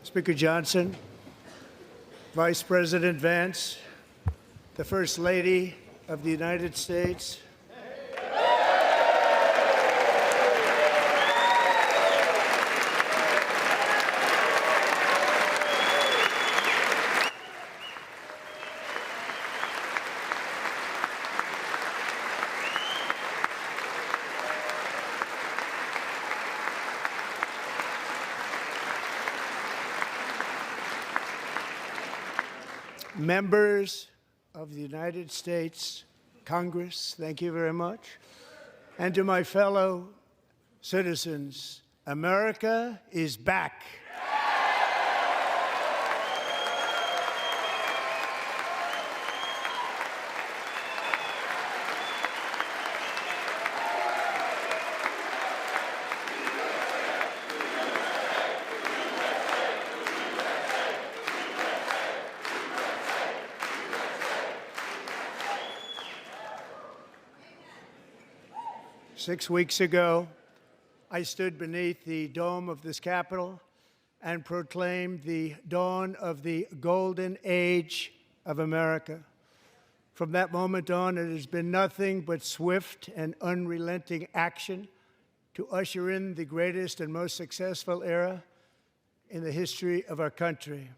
Speaker Johnson, Vice President Vance, the First Lady of the United States, members of the United States Congress, thank you very much. And to my fellow citizens, America is back. 6 weeks ago, I stood beneath the dome of this Capitol and proclaimed the dawn of the golden age of America. From that moment on, it has been nothing but swift and unrelenting action to usher in the greatest and most successful era in the history of our country.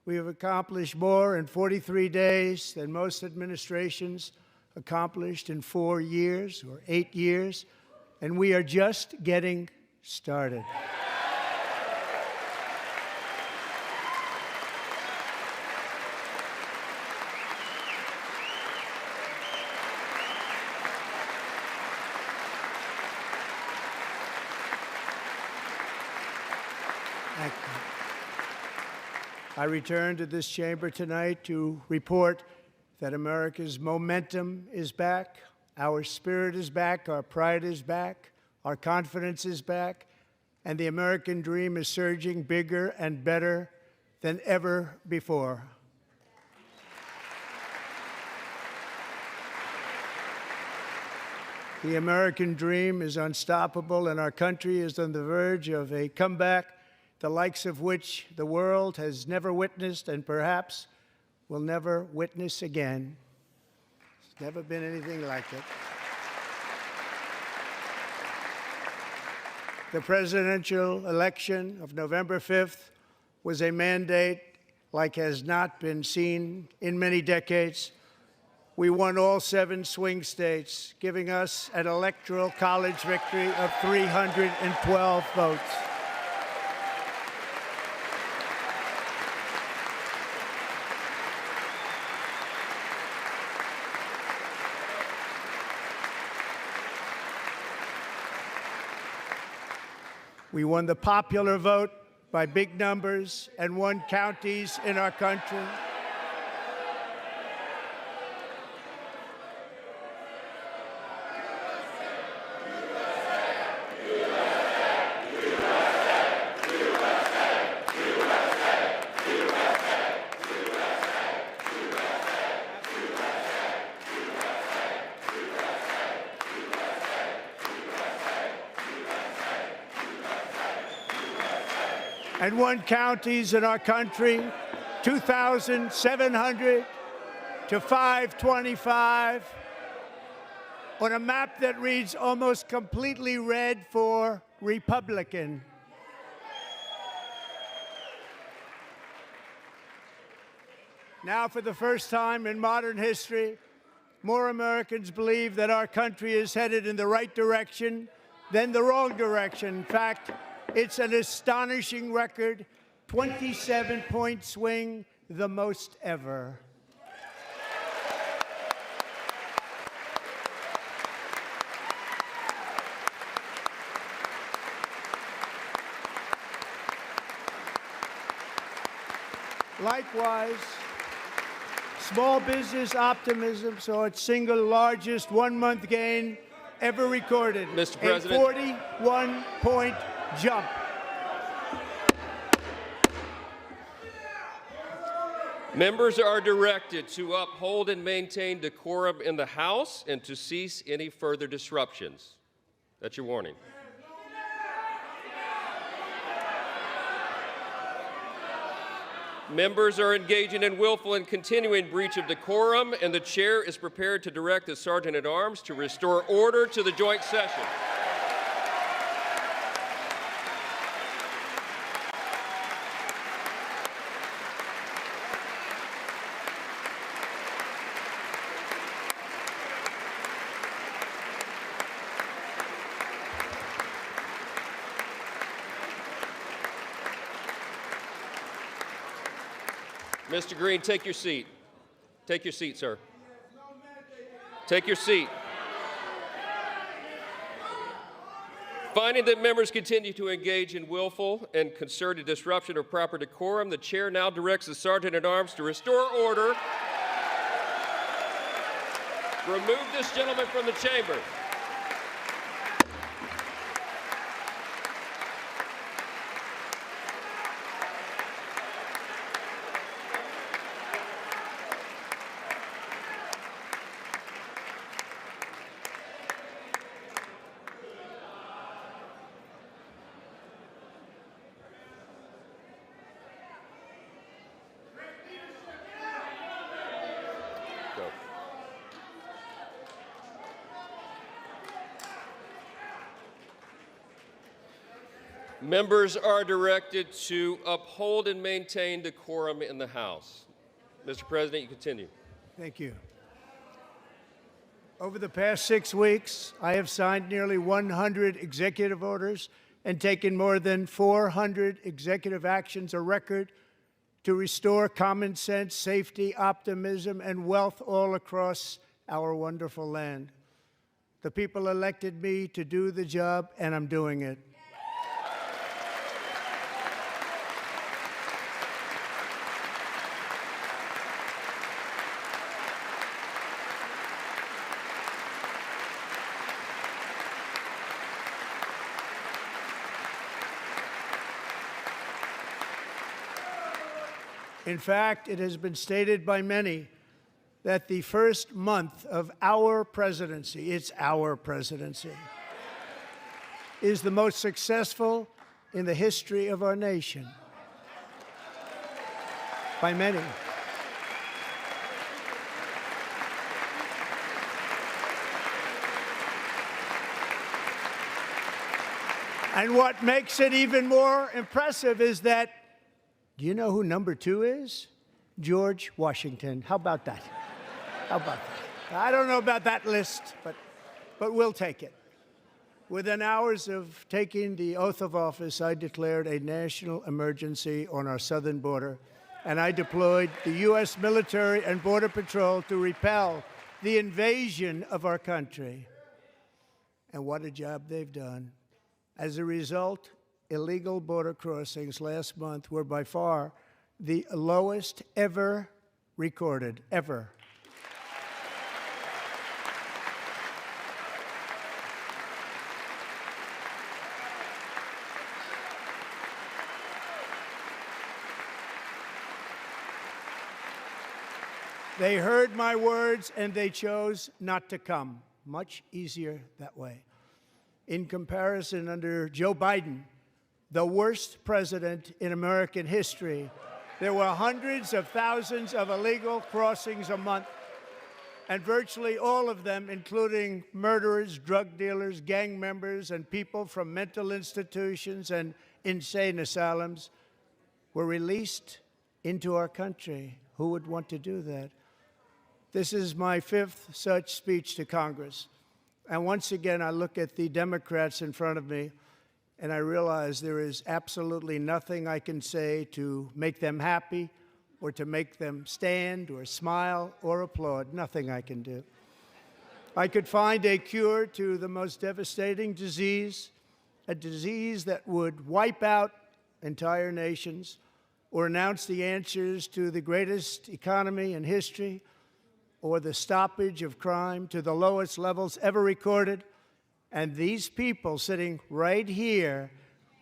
We have accomplished more in 43 days than most administrations accomplished in 4 years or 8 years, and we are just getting started. Thank you. I return to this chamber tonight to report that America's momentum is back, our spirit is back, our pride is back, our confidence is back, and the American dream is surging bigger and better than ever before. The American dream is unstoppable, and our country is on the verge of a comeback, the likes of which the world has never witnessed and perhaps will never witness again. There's never been anything like it. The presidential election of November 5th was a mandate like has not been seen in many decades. We won all 7 swing states, giving us an electoral college victory of 312 votes. We won the popular vote by big numbers and won counties in our country. And won counties in our country, 2,700 to 525, on a map that reads almost completely red for Republican. Now, for the first time in modern history, more Americans believe that our country is headed in the right direction than the wrong direction. In fact, it's an astonishing record, 27-point swing, the most ever. Likewise, small business optimism saw its single largest one-month gain ever recorded. Mr. President. A 41-point jump. Members are directed to uphold and maintain decorum in the House and to cease any further disruptions. That's your warning. Members are engaging in willful and continuing breach of decorum, and the chair is prepared to direct the Sergeant at Arms to restore order to the joint session. Mr. Green, take your seat. Take your seat, sir. Take your seat. Finding that members continue to engage in willful and concerted disruption of proper decorum, the chair now directs the Sergeant at Arms to restore order. Remove this gentleman from the chamber. Go. Members are directed to uphold and maintain decorum in the House. Mr. President, you continue. Thank you. Over the past 6 weeks, I have signed nearly 100 executive orders and taken more than 400 executive actions, a record, to restore common sense, safety, optimism, and wealth all across our wonderful land. The people elected me to do the job, and I'm doing it. In fact, it has been stated by many that the first month of our presidency, it's our presidency, is the most successful in the history of our nation. By many. And what makes it even more impressive is that, do you know who number 2 is? George Washington. How about that? How about that? I don't know about that list, but we'll take it. Within hours of taking the oath of office, I declared a national emergency on our southern border, and I deployed the U.S. military and Border Patrol to repel the invasion of our country. And what a job they've done. As a result, illegal border crossings last month were by far the lowest ever recorded, ever. They heard my words and they chose not to come. Much easier that way. In comparison, under Joe Biden, the worst president in American history, there were hundreds of thousands of illegal crossings a month, and virtually all of them, including murderers, drug dealers, gang members, and people from mental institutions and insane asylums, were released into our country. Who would want to do that? This is my 5th such speech to Congress. And once again, I look at the Democrats in front of me, and I realize there is absolutely nothing I can say to make them happy or to make them stand or smile or applaud. Nothing I can do. I could find a cure to the most devastating disease, a disease that would wipe out entire nations, or announce the answers to the greatest economy in history, or the stoppage of crime to the lowest levels ever recorded. And these people sitting right here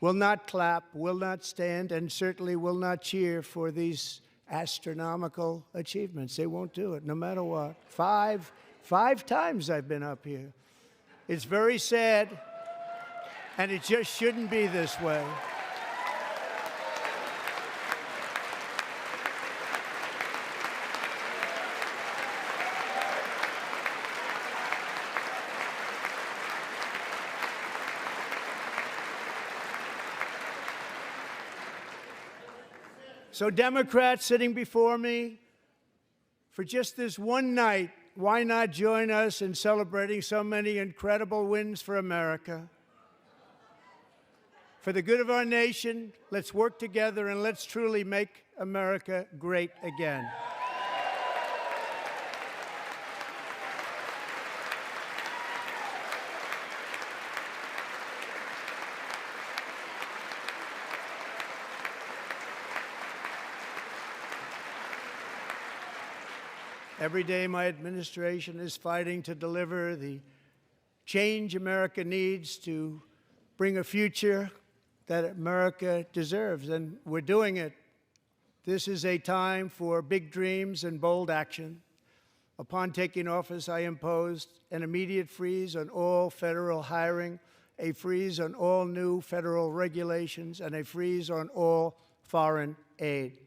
will not clap, will not stand, and certainly will not cheer for these astronomical achievements. They won't do it, no matter what. Five times I've been up here. It's very sad, and it just shouldn't be this way. So Democrats sitting before me, for just this one night, why not join us in celebrating so many incredible wins for America? For the good of our nation, let's work together and let's truly make America great again. Every day, my administration is fighting to deliver the change America needs to bring a future that America deserves, and we're doing it. This is a time for big dreams and bold action. Upon taking office, I imposed an immediate freeze on all federal hiring, a freeze on all new federal regulations, and a freeze on all foreign aid.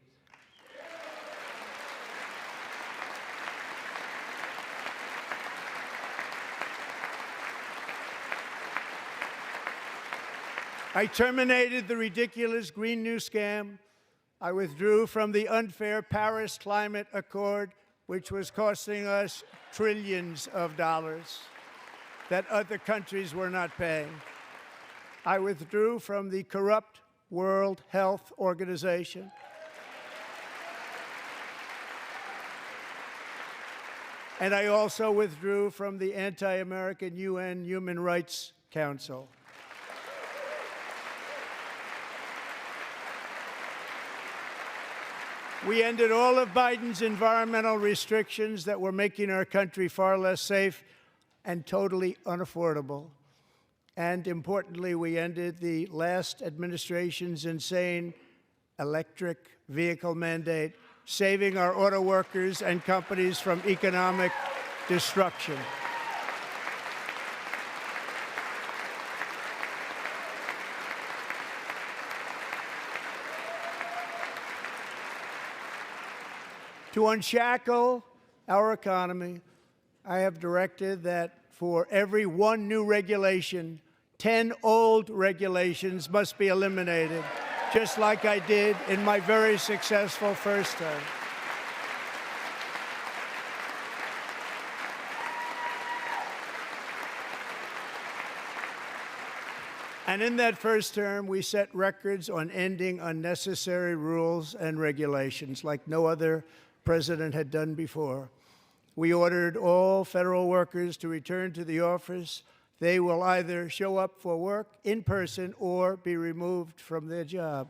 I terminated the ridiculous Green New Scam. I withdrew from the unfair Paris Climate Accord, which was costing us trillions of dollars that other countries were not paying. I withdrew from the corrupt World Health Organization. And I also withdrew from the anti-American UN Human Rights Council. We ended all of Biden's environmental restrictions that were making our country far less safe and totally unaffordable. And importantly, we ended the last administration's insane electric vehicle mandate, saving our auto workers and companies from economic destruction. To unshackle our economy, I have directed that for every one new regulation, 10 old regulations must be eliminated, just like I did in my very successful first term. And in that first term, we set records on ending unnecessary rules and regulations like no other president had done before. We ordered all federal workers to return to the office. They will either show up for work in person or be removed from their job.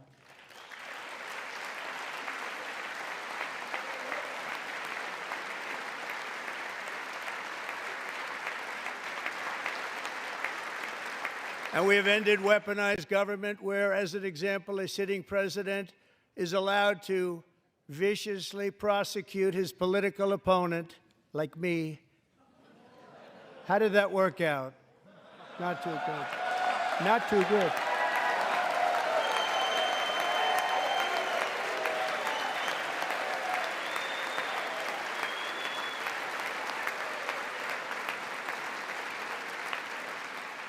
And we have ended weaponized government where, as an example, a sitting president is allowed to viciously prosecute his political opponent, like me. How did that work out? Not too good. Not too good.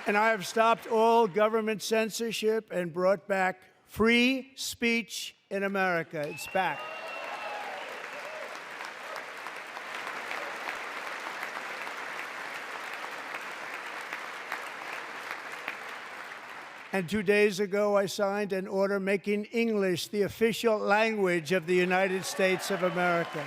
And I have stopped all government censorship and brought back free speech in America. It's back. And 2 days ago, I signed an order making English the official language of the United States of America.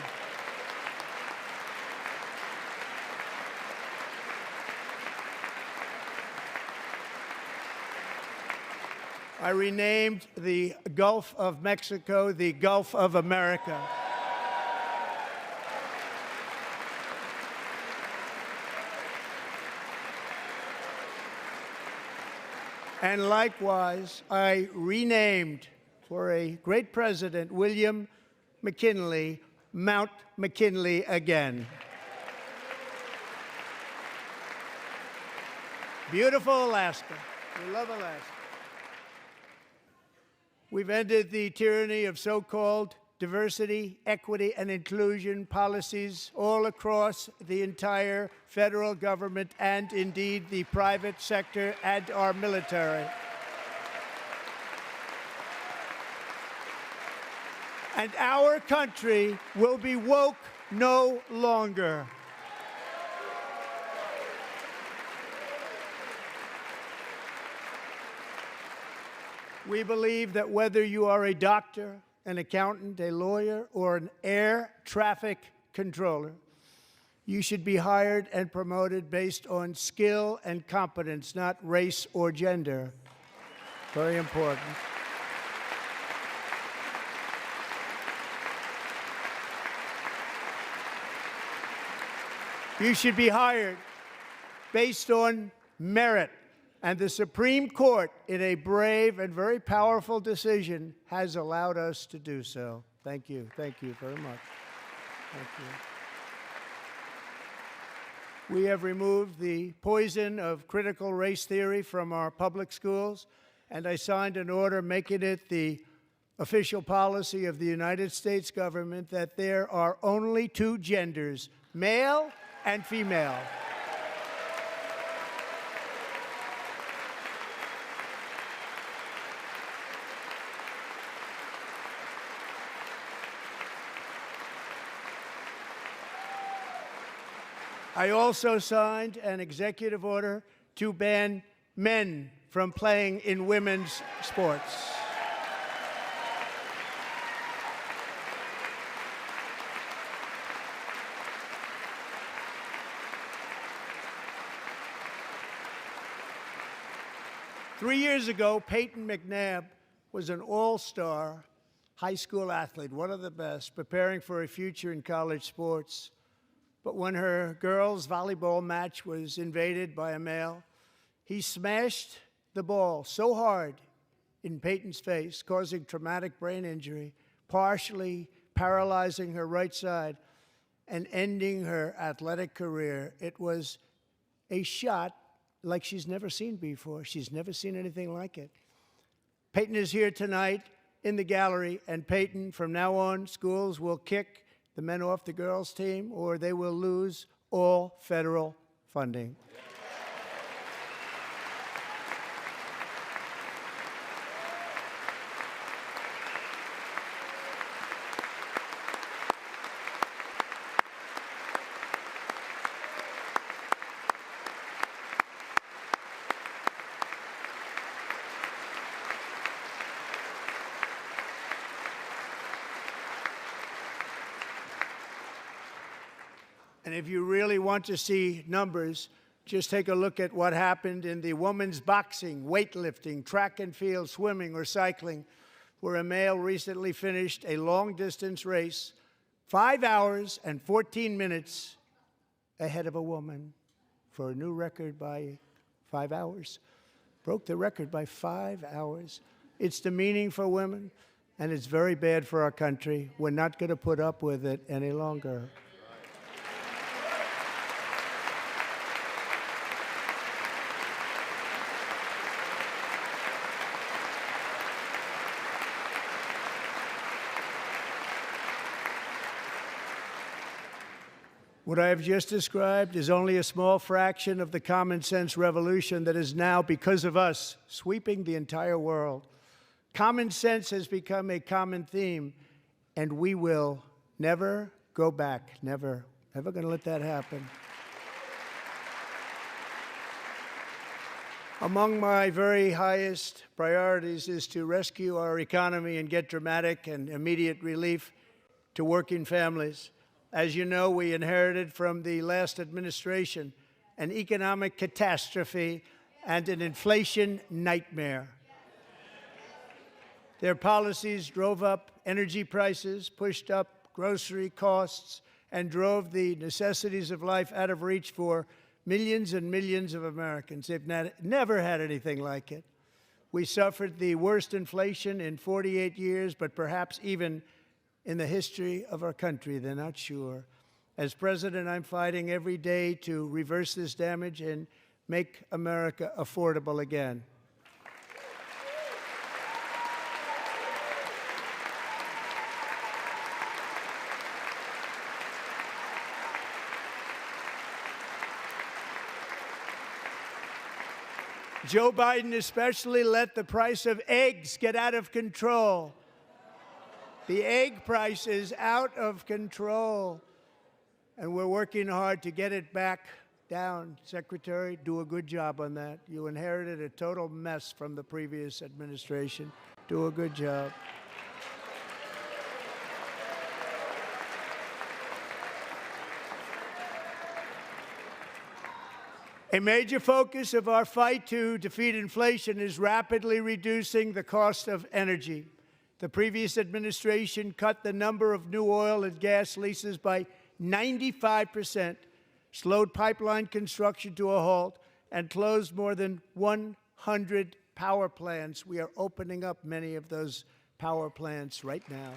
I renamed the Gulf of Mexico the Gulf of America. And likewise, I renamed, for a great president, William McKinley, Mount McKinley again. Beautiful Alaska. We love Alaska. We've ended the tyranny of so-called diversity, equity, and inclusion policies all across the entire federal government and indeed the private sector and our military. And our country will be woke no longer. We believe that whether you are a doctor, an accountant, a lawyer, or an air traffic controller, you should be hired and promoted based on skill and competence, not race or gender. Very important. You should be hired based on merit. And the Supreme Court, in a brave and very powerful decision, has allowed us to do so. Thank you. Thank you very much. Thank you. We have removed the poison of critical race theory from our public schools, and I signed an order making it the official policy of the United States government that there are only two genders, male and female. I also signed an executive order to ban men from playing in women's sports. Three years ago, Peyton McNabb was an all-star high school athlete, one of the best, preparing for a future in college sports. But when her girls' volleyball match was invaded by a male, he smashed the ball so hard in Peyton's face, causing traumatic brain injury, partially paralyzing her right side, and ending her athletic career. It was a shot like she's never seen before. She's never seen anything like it. Peyton is here tonight in the gallery, and Peyton, from now on, schools will kick the men off the girls' team, or they will lose all federal funding. And if you really want to see numbers, just take a look at what happened in the women's boxing, weightlifting, track and field, swimming, or cycling, where a male recently finished a long-distance race 5 hours and 14 minutes ahead of a woman for a new record by 5 hours. Broke the record by 5 hours. It's demeaning for women, and it's very bad for our country. We're not going to put up with it any longer. What I have just described is only a small fraction of the common sense revolution that is now, because of us, sweeping the entire world. Common sense has become a common theme, and we will never go back. Never. Never going to let that happen. Among my very highest priorities is to rescue our economy and get dramatic and immediate relief to working families. As you know, we inherited from the last administration an economic catastrophe and an inflation nightmare. Their policies drove up energy prices, pushed up grocery costs, and drove the necessities of life out of reach for millions and millions of Americans. They've never had anything like it. We suffered the worst inflation in 48 years, but perhaps even in the history of our country. They're not sure. As president, I'm fighting every day to reverse this damage and make America affordable again. Joe Biden especially let the price of eggs get out of control. The egg price is out of control, and we're working hard to get it back down. Secretary, do a good job on that. You inherited a total mess from the previous administration. Do a good job. A major focus of our fight to defeat inflation is rapidly reducing the cost of energy. The previous administration cut the number of new oil and gas leases by 95%, slowed pipeline construction to a halt, and closed more than 100 power plants. We are opening up many of those power plants right now.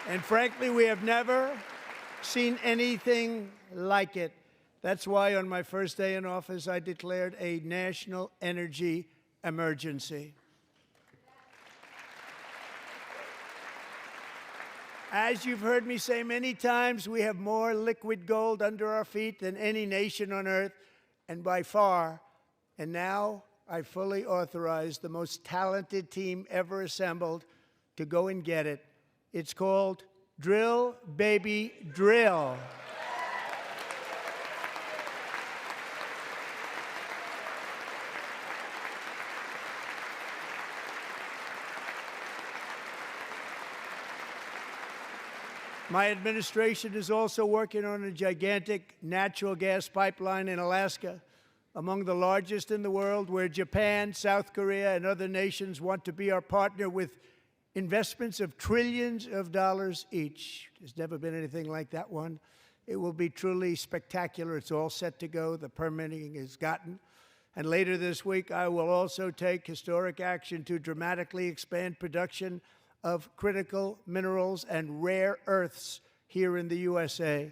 And frankly, we have never seen anything like it. That's why on my first day in office, I declared a national energy emergency. As you've heard me say many times, we have more liquid gold under our feet than any nation on earth, and by far. And now I fully authorize the most talented team ever assembled to go and get it. It's called Drill, Baby, Drill. My administration is also working on a gigantic natural gas pipeline in Alaska, among the largest in the world, where Japan, South Korea, and other nations want to be our partner with investments of trillions of dollars each. There's never been anything like that one. It will be truly spectacular. It's all set to go. The permitting is gotten. And later this week, I will also take historic action to dramatically expand production of critical minerals and rare earths here in the USA.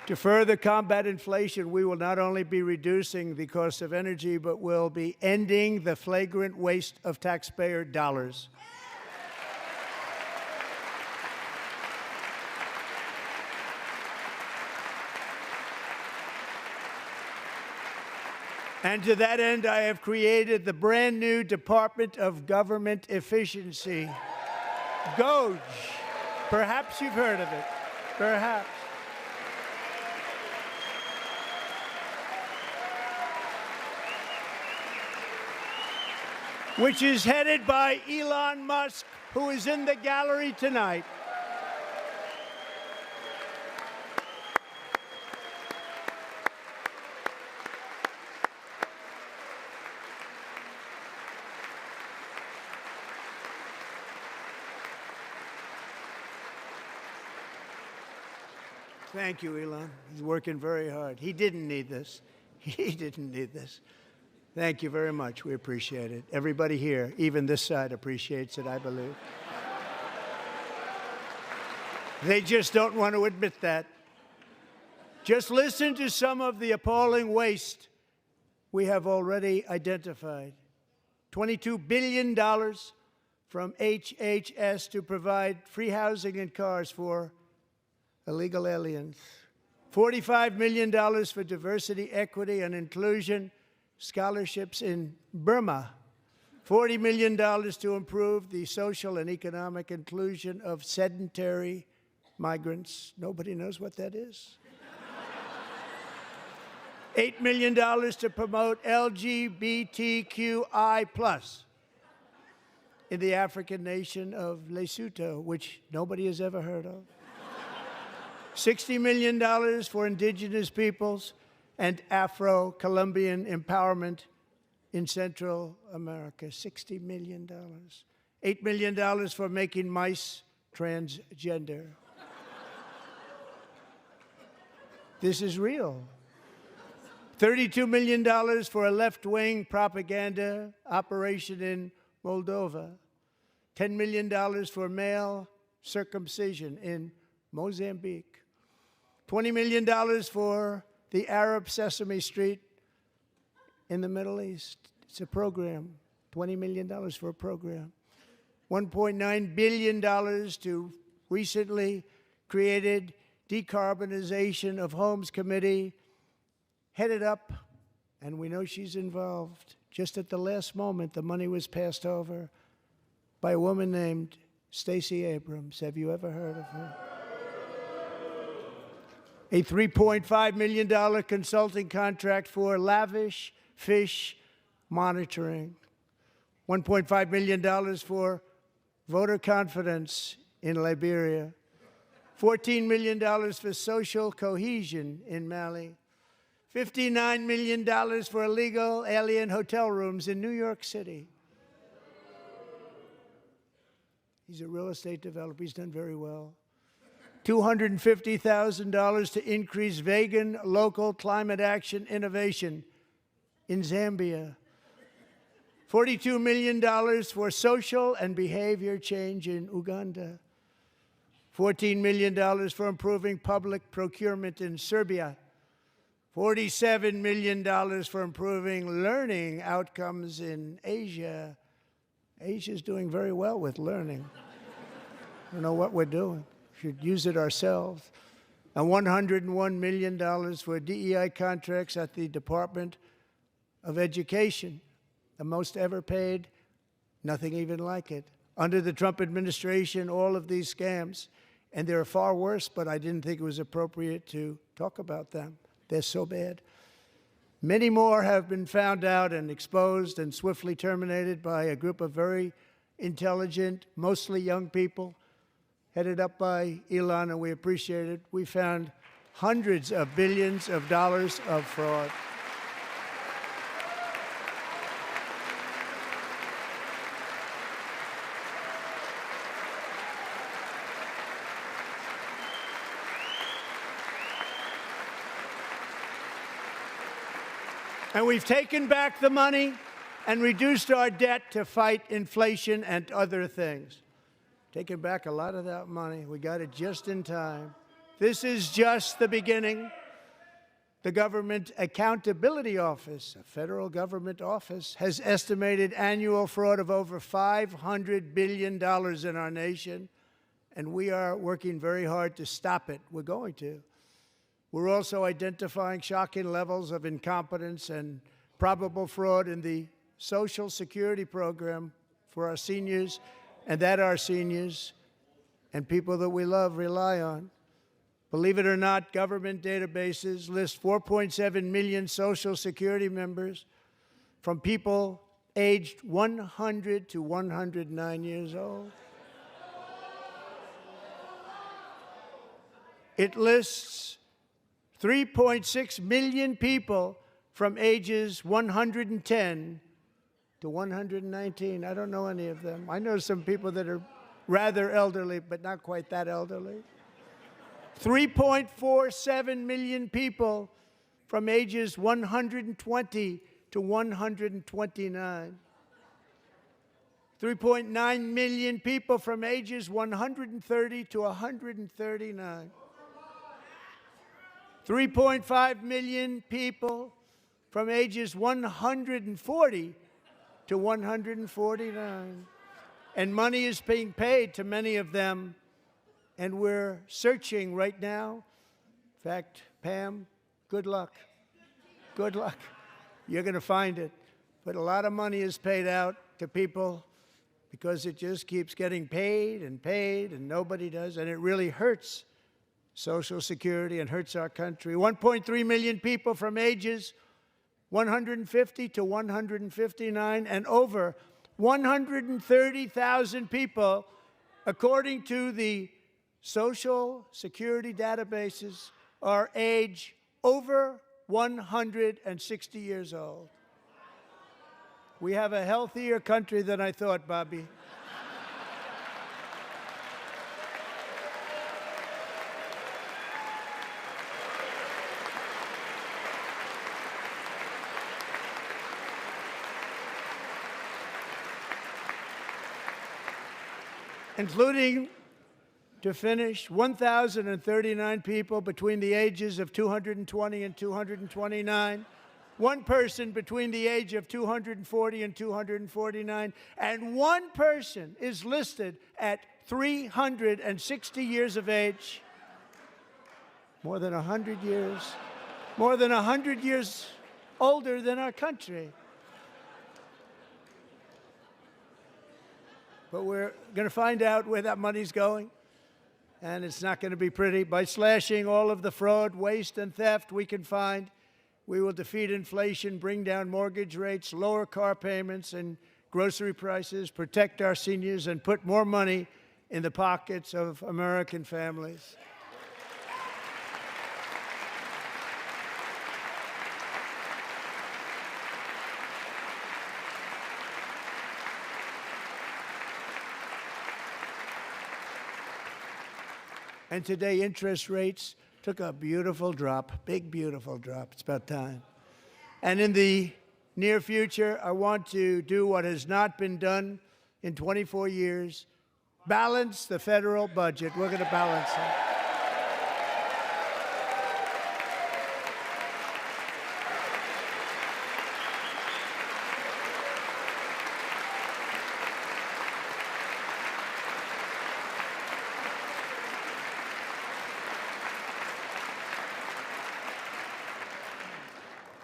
To further combat inflation, we will not only be reducing the cost of energy, but will be ending the flagrant waste of taxpayer dollars. And to that end, I have created the brand new Department of Government Efficiency, DOGE. Perhaps you've heard of it. Perhaps. Which is headed by Elon Musk, who is in the gallery tonight. Thank you, Elon. He's working very hard. He didn't need this. He didn't need this. Thank you very much. We appreciate it. Everybody here, even this side, appreciates it, I believe. They just don't want to admit that. Just listen to some of the appalling waste we have already identified. $22 billion from HHS to provide free housing and cars for illegal aliens. $45 million for diversity, equity, and inclusion scholarships in Burma. $40 million to improve the social and economic inclusion of sedentary migrants. Nobody knows what that is. $8 million to promote LGBTQI+ in the African nation of Lesotho, which nobody has ever heard of. $60 million for indigenous peoples and Afro-Colombian empowerment in Central America. $60 million. $8 million for making mice transgender. This is real. $32 million for a left-wing propaganda operation in Moldova. $10 million for male circumcision in Mozambique. $20 million for the Arab Sesame Street in the Middle East. It's a program, $20 million for a program. $1.9 billion to recently created Decarbonization of Homes Committee, headed up, and we know she's involved. Just at the last moment, the money was passed over by a woman named Stacey Abrams. Have you ever heard of her? A $3.5 million consulting contract for lavish fish monitoring. $1.5 million for voter confidence in Liberia. $14 million for social cohesion in Mali. $59 million for illegal alien hotel rooms in New York City. He's a real estate developer. He's done very well. $250,000 to increase vegan local climate action innovation in Zambia. $42 million for social and behavior change in Uganda. $14 million for improving public procurement in Serbia. $47 million for improving learning outcomes in Asia. Asia's doing very well with learning. I don't know what we're doing. We should use it ourselves. And $101 million for DEI contracts at the Department of Education. The most ever paid, nothing even like it. Under the Trump administration, all of these scams, and they're far worse, but I didn't think it was appropriate to talk about them. They're so bad. Many more have been found out and exposed and swiftly terminated by a group of very intelligent, mostly young people, headed up by Elon, and we appreciate it. We found hundreds of billions of dollars of fraud. And we've taken back the money and reduced our debt to fight inflation and other things. Taken back a lot of that money. We got it just in time. This is just the beginning. The Government Accountability Office, a federal government office, has estimated annual fraud of over $500 billion in our nation, and we are working very hard to stop it. We're going to. We're also identifying shocking levels of incompetence and probable fraud in the Social Security program for our seniors, and that our seniors and people that we love rely on. Believe it or not, government databases list 4.7 million Social Security members from people aged 100 to 109 years old. It lists 3.6 million people from ages 110 to 119. I don't know any of them. I know some people that are rather elderly, but not quite that elderly. 3.47 million people from ages 120 to 129. 3.9 million people from ages 130 to 139. 3.5 million people from ages 140 to 149. And money is being paid to many of them, and we're searching right now. In fact, Pam, good luck. Good luck. You're going to find it. But a lot of money is paid out to people because it just keeps getting paid, and nobody does, and it really hurts Social Security and hurts our country. 1.3 million people from ages 150 to 159, and over 130,000 people, according to the Social Security databases, are age over 160 years old. We have a healthier country than I thought, Bobby. Including, to finish, 1,039 people between the ages of 220 and 229 one person between the age of 240 and 249, and one person is listed at 360 years of age. More than 100 years. More than 100 years older than our country. But we're going to find out where that money's going, and it's not going to be pretty. By slashing all of the fraud, waste, and theft we can find, we will defeat inflation, bring down mortgage rates, lower car payments and grocery prices, protect our seniors, and put more money in the pockets of American families. And today, interest rates took a beautiful drop, big, beautiful drop. It's about time. And in the near future, I want to do what has not been done in 24 years, balance the federal budget. We're going to balance it.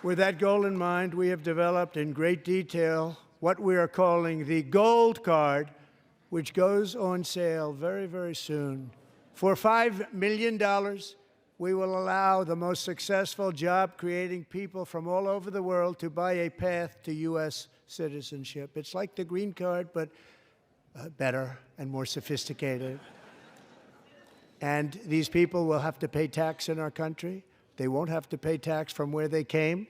With that goal in mind, we have developed in great detail what we are calling the Gold Card, which goes on sale very, very soon. For $5 million, we will allow the most successful job-creating people from all over the world to buy a path to U.S. citizenship. It's like the green card, but better and more sophisticated. And these people will have to pay tax in our country. They won't have to pay tax from where they came.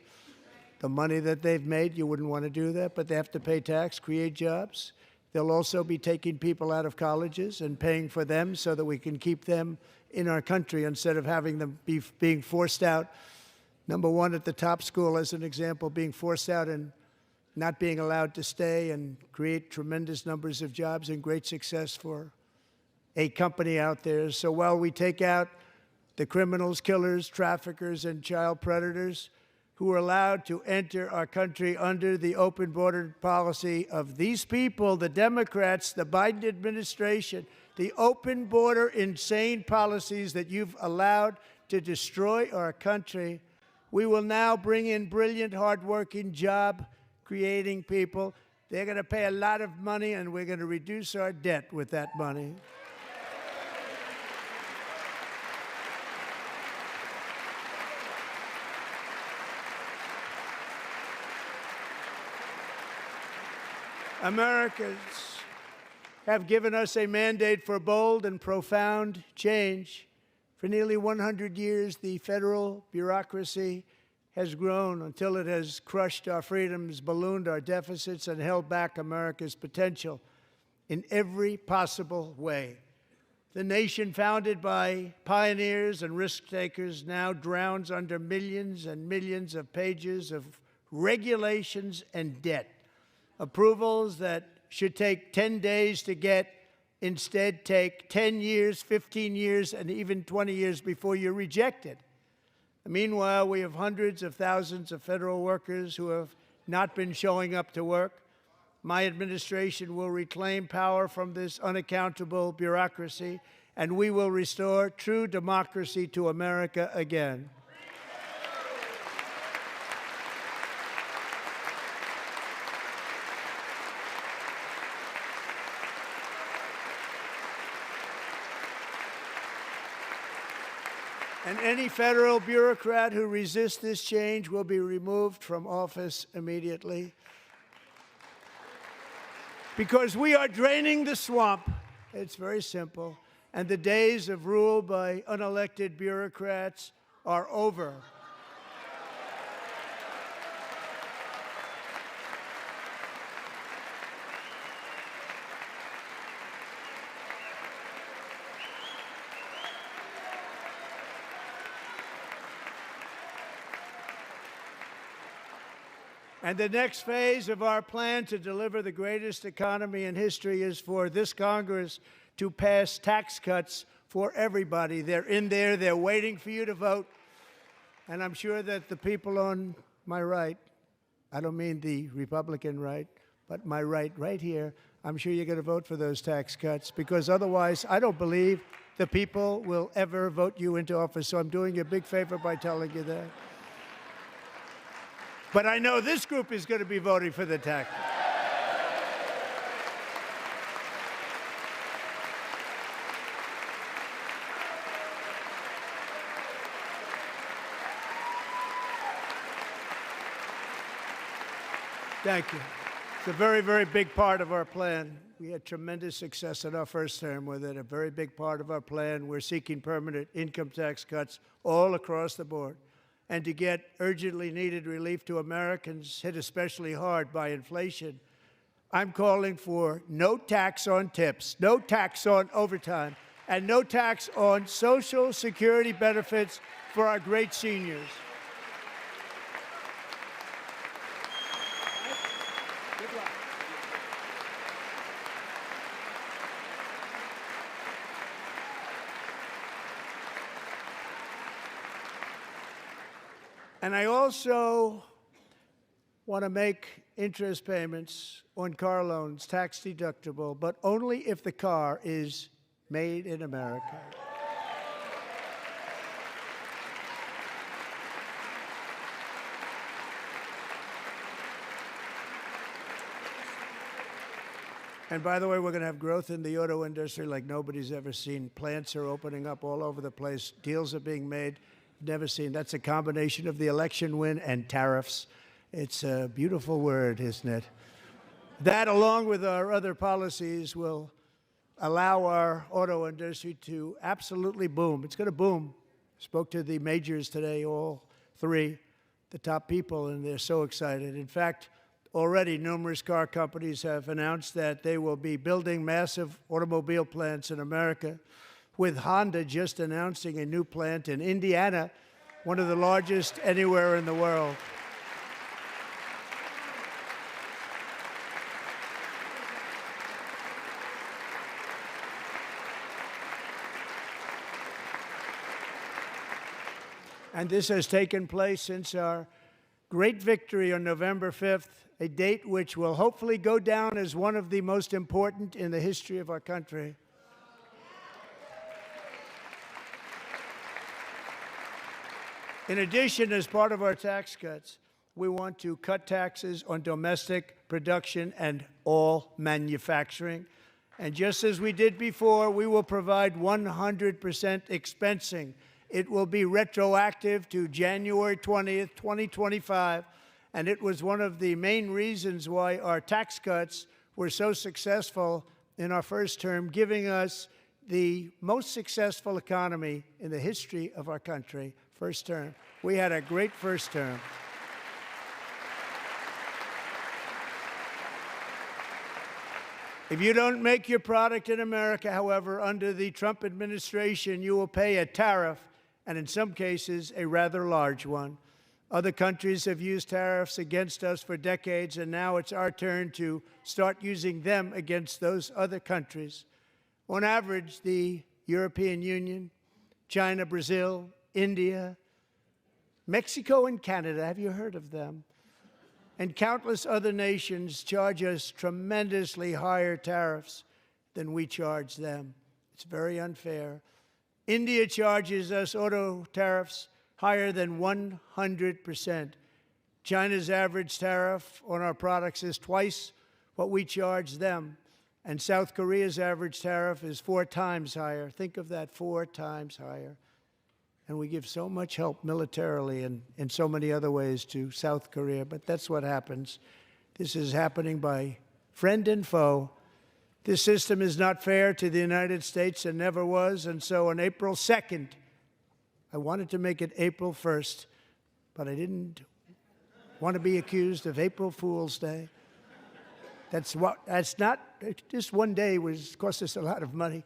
The money that they've made, you wouldn't want to do that, but they have to pay tax, create jobs. They'll also be taking people out of colleges and paying for them so that we can keep them in our country instead of having them being forced out. Number one, at the top school, as an example, being forced out and not being allowed to stay and create tremendous numbers of jobs and great success for a company out there. So while we take out the criminals, killers, traffickers, and child predators who are allowed to enter our country under the open border policy of these people, the Democrats, the Biden administration, the open border insane policies that you've allowed to destroy our country, we will now bring in brilliant, hardworking, job-creating people. They're going to pay a lot of money, and we're going to reduce our debt with that money. Americans have given us a mandate for bold and profound change. For nearly 100 years, the federal bureaucracy has grown until it has crushed our freedoms, ballooned our deficits, and held back America's potential in every possible way. The nation founded by pioneers and risk-takers now drowns under millions and millions of pages of regulations and debt. Approvals that should take 10 days to get instead take 10 years, 15 years, and even 20 years before you're rejected. Meanwhile, we have hundreds of thousands of federal workers who have not been showing up to work. My administration will reclaim power from this unaccountable bureaucracy, and we will restore true democracy to America again. And any federal bureaucrat who resists this change will be removed from office immediately. Because we are draining the swamp. It's very simple. And the days of rule by unelected bureaucrats are over. And the next phase of our plan to deliver the greatest economy in history is for this Congress to pass tax cuts for everybody. They're in there. They're waiting for you to vote. And I'm sure that the people on my right, I don't mean the Republican right, but my right here, I'm sure you're going to vote for those tax cuts, because otherwise I don't believe the people will ever vote you into office. So I'm doing you a big favor by telling you that. But I know this group is going to be voting for the tax cuts. Thank you. It's a very, very big part of our plan. We had tremendous success in our first term with it. A very big part of our plan. We're seeking permanent income tax cuts all across the board. And to get urgently needed relief to Americans hit especially hard by inflation, I'm calling for no tax on tips, no tax on overtime, and no tax on Social Security benefits for our great seniors. And I also want to make interest payments on car loans tax deductible, but only if the car is made in America. And by the way, we're going to have growth in the auto industry like nobody's ever seen. Plants are opening up all over the place. Deals are being made. Never seen. That's a combination of the election win and tariffs. It's a beautiful word, isn't it? That, along with our other policies, will allow our auto industry to absolutely boom. It's going to boom. Spoke to the majors today, all three, the top people, and they're so excited. In fact, already numerous car companies have announced that they will be building massive automobile plants in America, with Honda just announcing a new plant in Indiana, one of the largest anywhere in the world. And this has taken place since our great victory on November 5th, a date which will hopefully go down as one of the most important in the history of our country. In addition, as part of our tax cuts, we want to cut taxes on domestic production and all manufacturing. And just as we did before, we will provide 100% expensing. It will be retroactive to January 20th, 2025. And it was one of the main reasons why our tax cuts were so successful in our first term, giving us the most successful economy in the history of our country. First term. We had a great first term. If you don't make your product in America, however, under the Trump administration, you will pay a tariff, and in some cases, a rather large one. Other countries have used tariffs against us for decades, and now it's our turn to start using them against those other countries. On average, the European Union, China, Brazil, India, Mexico, and Canada, have you heard of them? And countless other nations charge us tremendously higher tariffs than we charge them. It's very unfair. India charges us auto tariffs higher than 100%. China's average tariff on our products is twice what we charge them. And South Korea's average tariff is 4 times higher. Think of that, 4 times higher. And we give so much help militarily and in so many other ways to South Korea. But that's what happens. This is happening by friend and foe. This system is not fair to the United States and never was. And so on April 2nd, I wanted to make it April 1st, but I didn't want to be accused of April Fool's Day. That's not, just one day cost us a lot of money.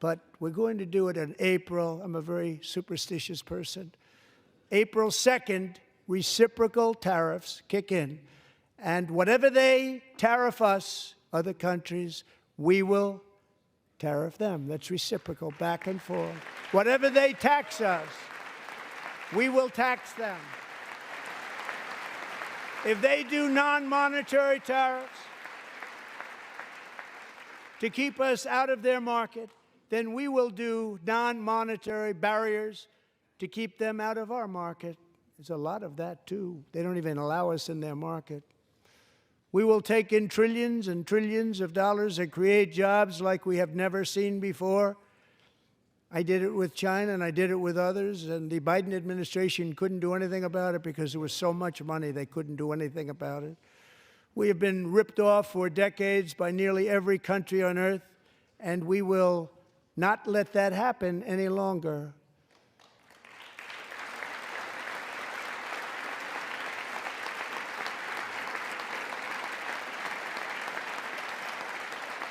But we're going to do it in April. I'm a very superstitious person. April 2nd, reciprocal tariffs kick in. And whatever they tariff us, other countries, we will tariff them. That's reciprocal, back and forth. Whatever they tax us, we will tax them. If they do non-monetary tariffs to keep us out of their market, then we will do non-monetary barriers to keep them out of our market. There's a lot of that, too. They don't even allow us in their market. We will take in trillions and trillions of dollars and create jobs like we have never seen before. I did it with China, and I did it with others, and the Biden administration couldn't do anything about it because there was so much money they couldn't do anything about it. We have been ripped off for decades by nearly every country on earth, and we will not let that happen any longer.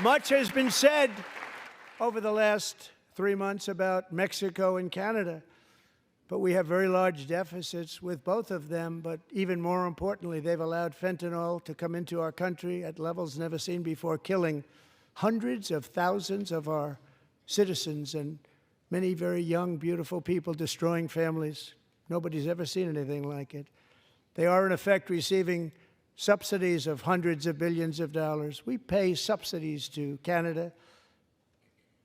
Much has been said over the last 3 months about Mexico and Canada, but we have very large deficits with both of them. But even more importantly, they've allowed fentanyl to come into our country at levels never seen before, killing hundreds of thousands of our citizens and many very young, beautiful people, destroying families. Nobody's ever seen anything like it. They are, in effect, receiving subsidies of hundreds of billions of dollars. We pay subsidies to Canada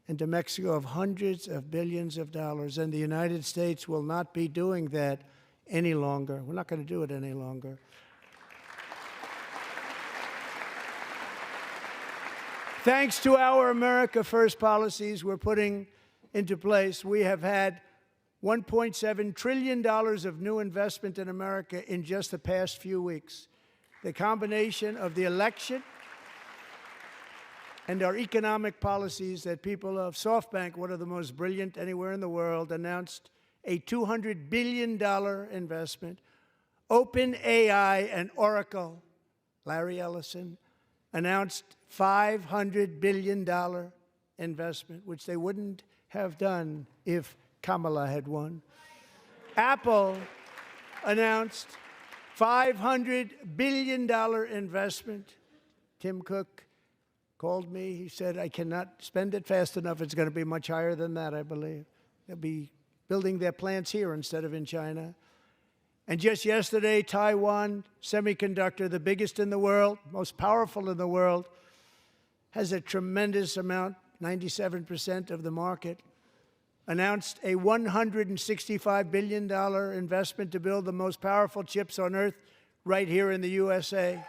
and to Mexico of hundreds of billions of dollars, and the United States will not be doing that any longer. We're not going to do it any longer. Thanks to our America First policies we're putting into place, we have had $1.7 trillion of new investment in America in just the past few weeks. The combination of the election and our economic policies that people of SoftBank, one of the most brilliant anywhere in the world, announced a $200 billion investment. OpenAI and Oracle, Larry Ellison, announced $500 billion investment, which they wouldn't have done if Kamala had won. Apple announced $500 billion investment. Tim Cook called me. He said, I cannot spend it fast enough. It's going to be much higher than that, I believe. They'll be building their plants here instead of in China. And just yesterday, Taiwan Semiconductor, the biggest in the world, most powerful in the world, has a tremendous amount, 97% of the market, announced a $165 billion investment to build the most powerful chips on earth right here in the USA.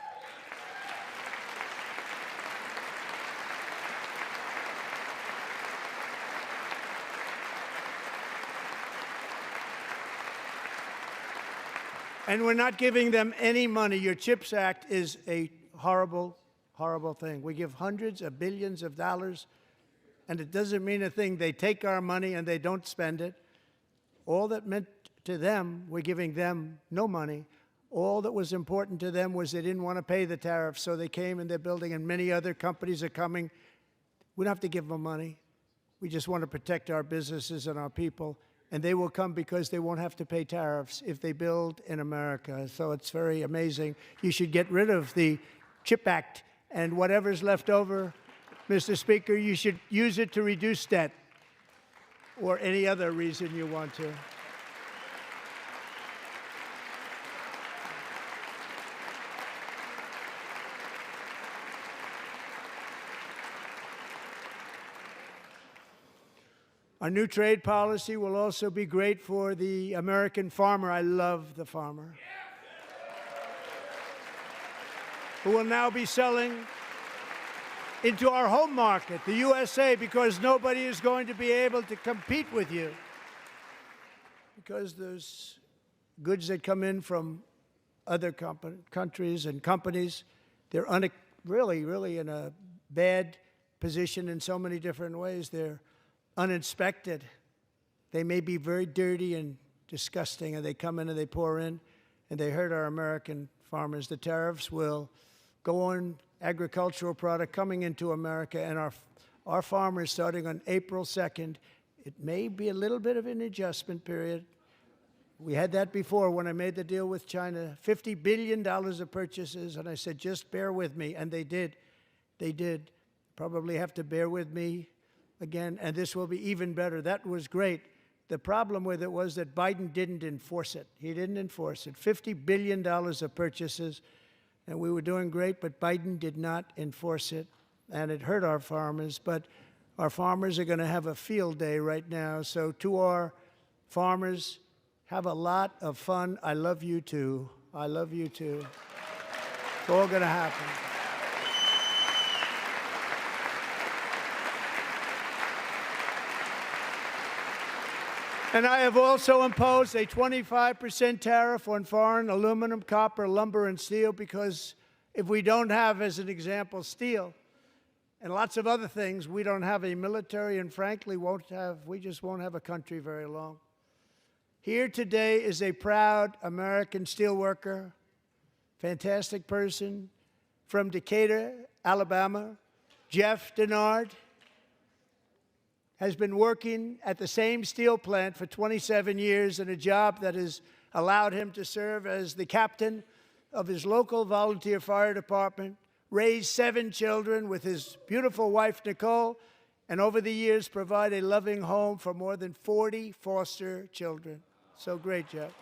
And we're not giving them any money. Your CHIPS Act is a horrible, horrible thing. We give hundreds of billions of dollars, and it doesn't mean a thing. They take our money and they don't spend it. All that meant to them, we're giving them no money. All that was important to them was they didn't want to pay the tariffs, so they came and they're building, and many other companies are coming. We don't have to give them money. We just want to protect our businesses and our people. And they will come because they won't have to pay tariffs if they build in America. So it's very amazing. You should get rid of the CHIP Act, and whatever's left over, Mr. Speaker, you should use it to reduce debt or any other reason you want to. Our new trade policy will also be great for the American farmer. I love the farmer, who will now be selling into our home market, the USA, because nobody is going to be able to compete with you. Because those goods that come in from other countries and companies, they're really in a bad position in so many different ways. They're uninspected. They may be very dirty and disgusting, and they come in and they pour in, and they hurt our American farmers. The tariffs will go on agricultural product coming into America, and our farmers, starting on April 2nd, it may be a little bit of an adjustment period. We had that before when I made the deal with China, $50 billion of purchases, and I said, just bear with me, and they did. They did. Probably have to bear with me again, and this will be even better. That was great. The problem with it was that Biden didn't enforce it. He didn't enforce it. $50 billion of purchases, and we were doing great, but Biden did not enforce it, and it hurt our farmers. But our farmers are going to have a field day right now. So to our farmers, have a lot of fun. I love you too. I love you too. It's all going to happen. And I have also imposed a 25% tariff on foreign aluminum, copper, lumber, and steel, because if we don't have, as an example, steel and lots of other things, we don't have a military, and frankly, we just won't have a country very long. Here today is a proud American steelworker, fantastic person from Decatur, Alabama. Jeff Denard has been working at the same steel plant for 27 years in a job that has allowed him to serve as the captain of his local volunteer fire department, raise 7 children with his beautiful wife, Nicole, and over the years provide a loving home for more than 40 foster children. So great, Jeff.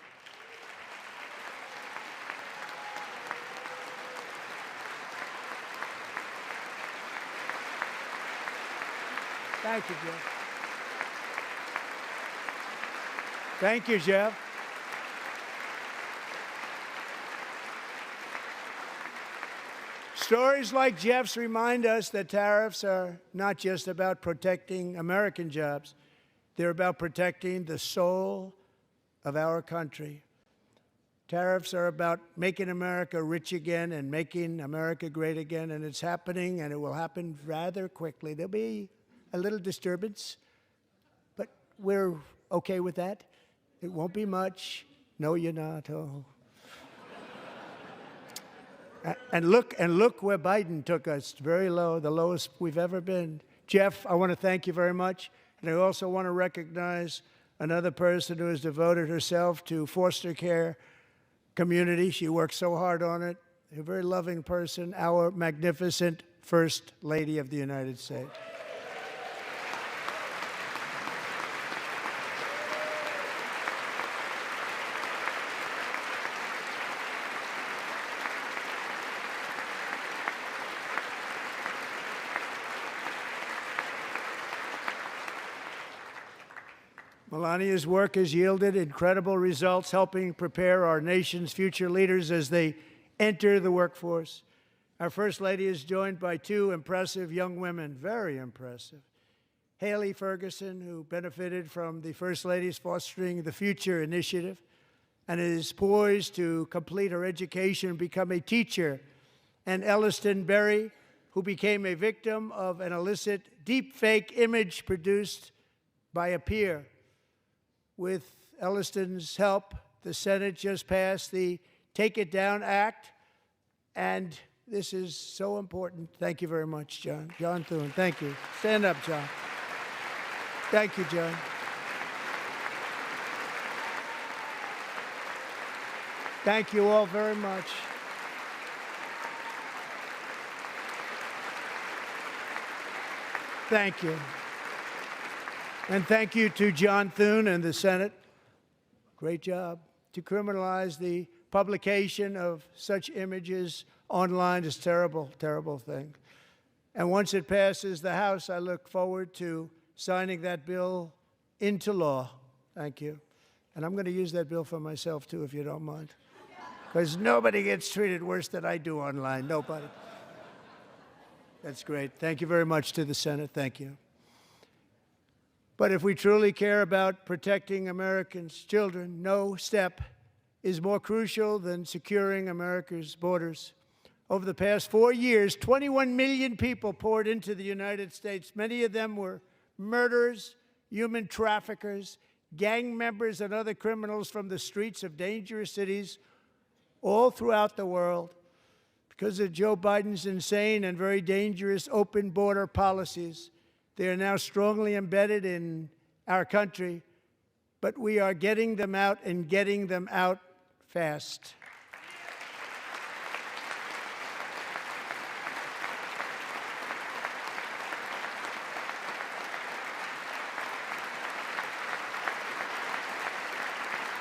Thank you, Jeff. Thank you, Jeff. Stories like Jeff's remind us that tariffs are not just about protecting American jobs. They're about protecting the soul of our country. Tariffs are about making America rich again and making America great again, and it's happening, and it will happen rather quickly. There'll be a little disturbance, but we're okay with that. It won't be much. No, you're not. Oh. And look where Biden took us, very low, the lowest we've ever been. Jeff, I want to thank you very much, and I also want to recognize another person who has devoted herself to foster care community. She works so hard on it. A very loving person, our magnificent First Lady of the United States. Melania's work has yielded incredible results, helping prepare our nation's future leaders as they enter the workforce. Our First Lady is joined by 2 impressive young women, very impressive. Haley Ferguson, who benefited from the First Lady's Fostering the Future initiative and is poised to complete her education and become a teacher. And Elliston Berry, who became a victim of an illicit deepfake image produced by a peer. With Elliston's help, the Senate just passed the Take It Down Act, and this is so important. Thank you very much, John. John Thune, thank you. Stand up, John. Thank you, John. Thank you all very much. Thank you. And thank you to John Thune and the Senate. Great job. To criminalize the publication of such images online is a terrible, terrible thing. And once it passes the House, I look forward to signing that bill into law. Thank you. And I'm going to use that bill for myself, too, if you don't mind. Because nobody gets treated worse than I do online. Nobody. That's great. Thank you very much to the Senate. Thank you. But if we truly care about protecting Americans' children, no step is more crucial than securing America's borders. Over the past 4 years, 21 million people poured into the United States. Many of them were murderers, human traffickers, gang members, and other criminals from the streets of dangerous cities all throughout the world. Because of Joe Biden's insane and very dangerous open border policies, they are now strongly embedded in our country, but we are getting them out and getting them out fast.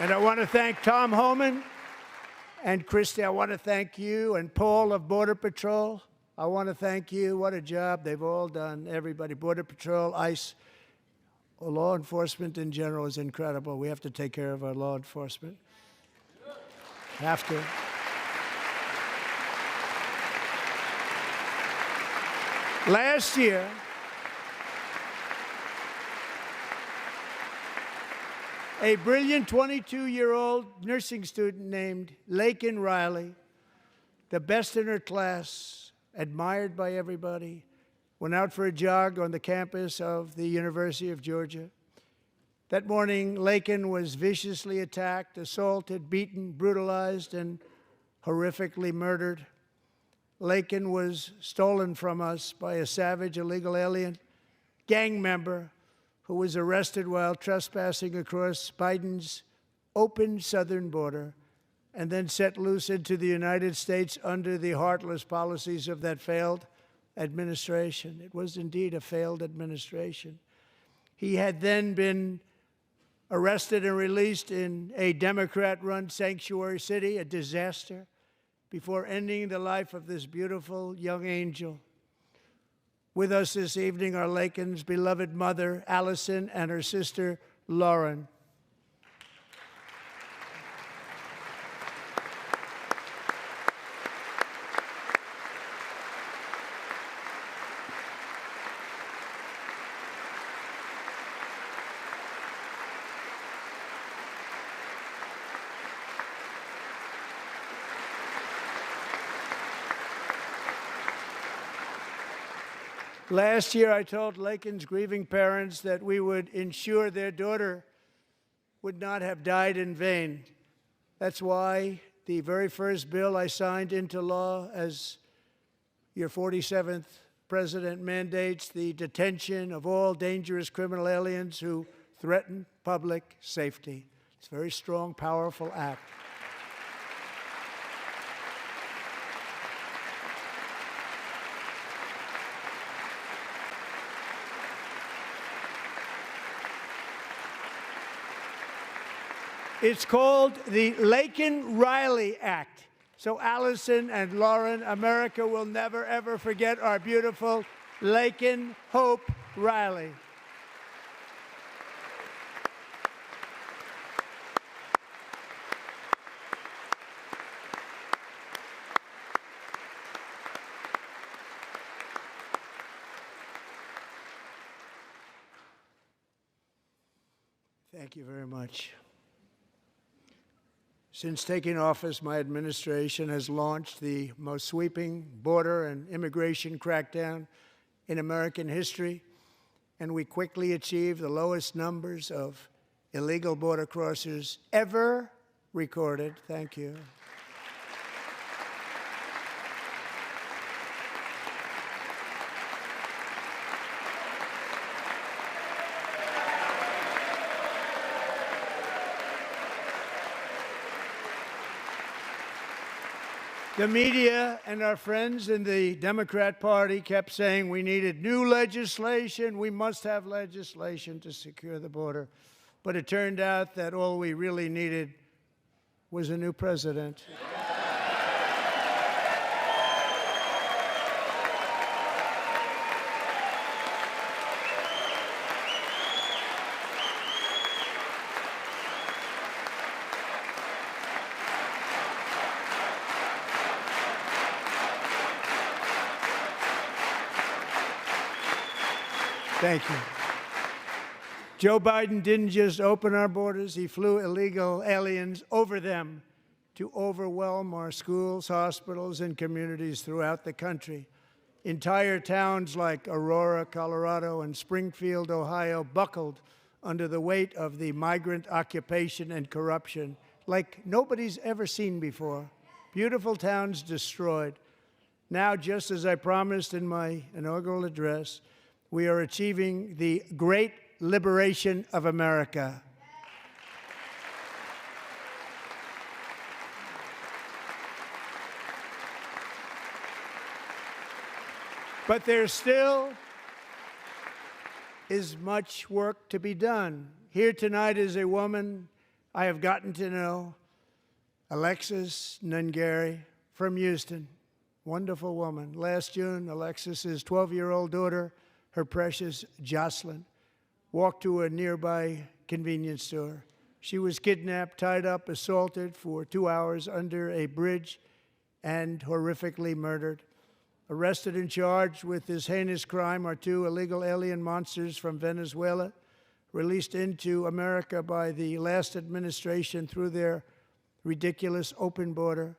And I want to thank Tom Homan and Christy. I want to thank you and Paul of Border Patrol. I want to thank you. What a job they've all done. Everybody, Border Patrol, ICE, law enforcement in general is incredible. We have to take care of our law enforcement. Have to. Last year, a brilliant 22-year-old nursing student named Laken Riley, the best in her class, admired by everybody, went out for a jog on the campus of the University of Georgia. That morning, Laken was viciously attacked, assaulted, beaten, brutalized, and horrifically murdered. Laken was stolen from us by a savage illegal alien gang member who was arrested while trespassing across Biden's open southern border and then set loose into the United States under the heartless policies of that failed administration. It was indeed a failed administration. He had then been arrested and released in a Democrat-run sanctuary city, a disaster, before ending the life of this beautiful young angel. With us this evening are Laken's beloved mother, Allison, and her sister, Lauren. Last year, I told Laken's grieving parents that we would ensure their daughter would not have died in vain. That's why the very first bill I signed into law as your 47th president mandates the detention of all dangerous criminal aliens who threaten public safety. It's a very strong, powerful act. It's called the Laken-Riley Act. So Allison and Lauren, America will never, ever forget our beautiful Laken Hope Riley. Thank you very much. Since taking office, my administration has launched the most sweeping border and immigration crackdown in American history, and we quickly achieved the lowest numbers of illegal border crossers ever recorded. Thank you. The media and our friends in the Democrat Party kept saying we needed new legislation, we must have legislation to secure the border. But it turned out that all we really needed was a new president. Thank you. Joe Biden didn't just open our borders, he flew illegal aliens over them to overwhelm our schools, hospitals, and communities throughout the country. Entire towns like Aurora, Colorado, and Springfield, Ohio, buckled under the weight of the migrant occupation and corruption like nobody's ever seen before. Beautiful towns destroyed. Now, just as I promised in my inaugural address, we are achieving the great liberation of America. But there still is much work to be done. Here tonight is a woman I have gotten to know Alexis Nungary from Houston. Wonderful woman. Last June, Alexis's 12-year-old daughter, her precious Jocelyn, walked to a nearby convenience store. She was kidnapped, tied up, assaulted for 2 hours under a bridge, and horrifically murdered. Arrested and charged with this heinous crime are 2 illegal alien monsters from Venezuela, released into America by the last administration through their ridiculous open border.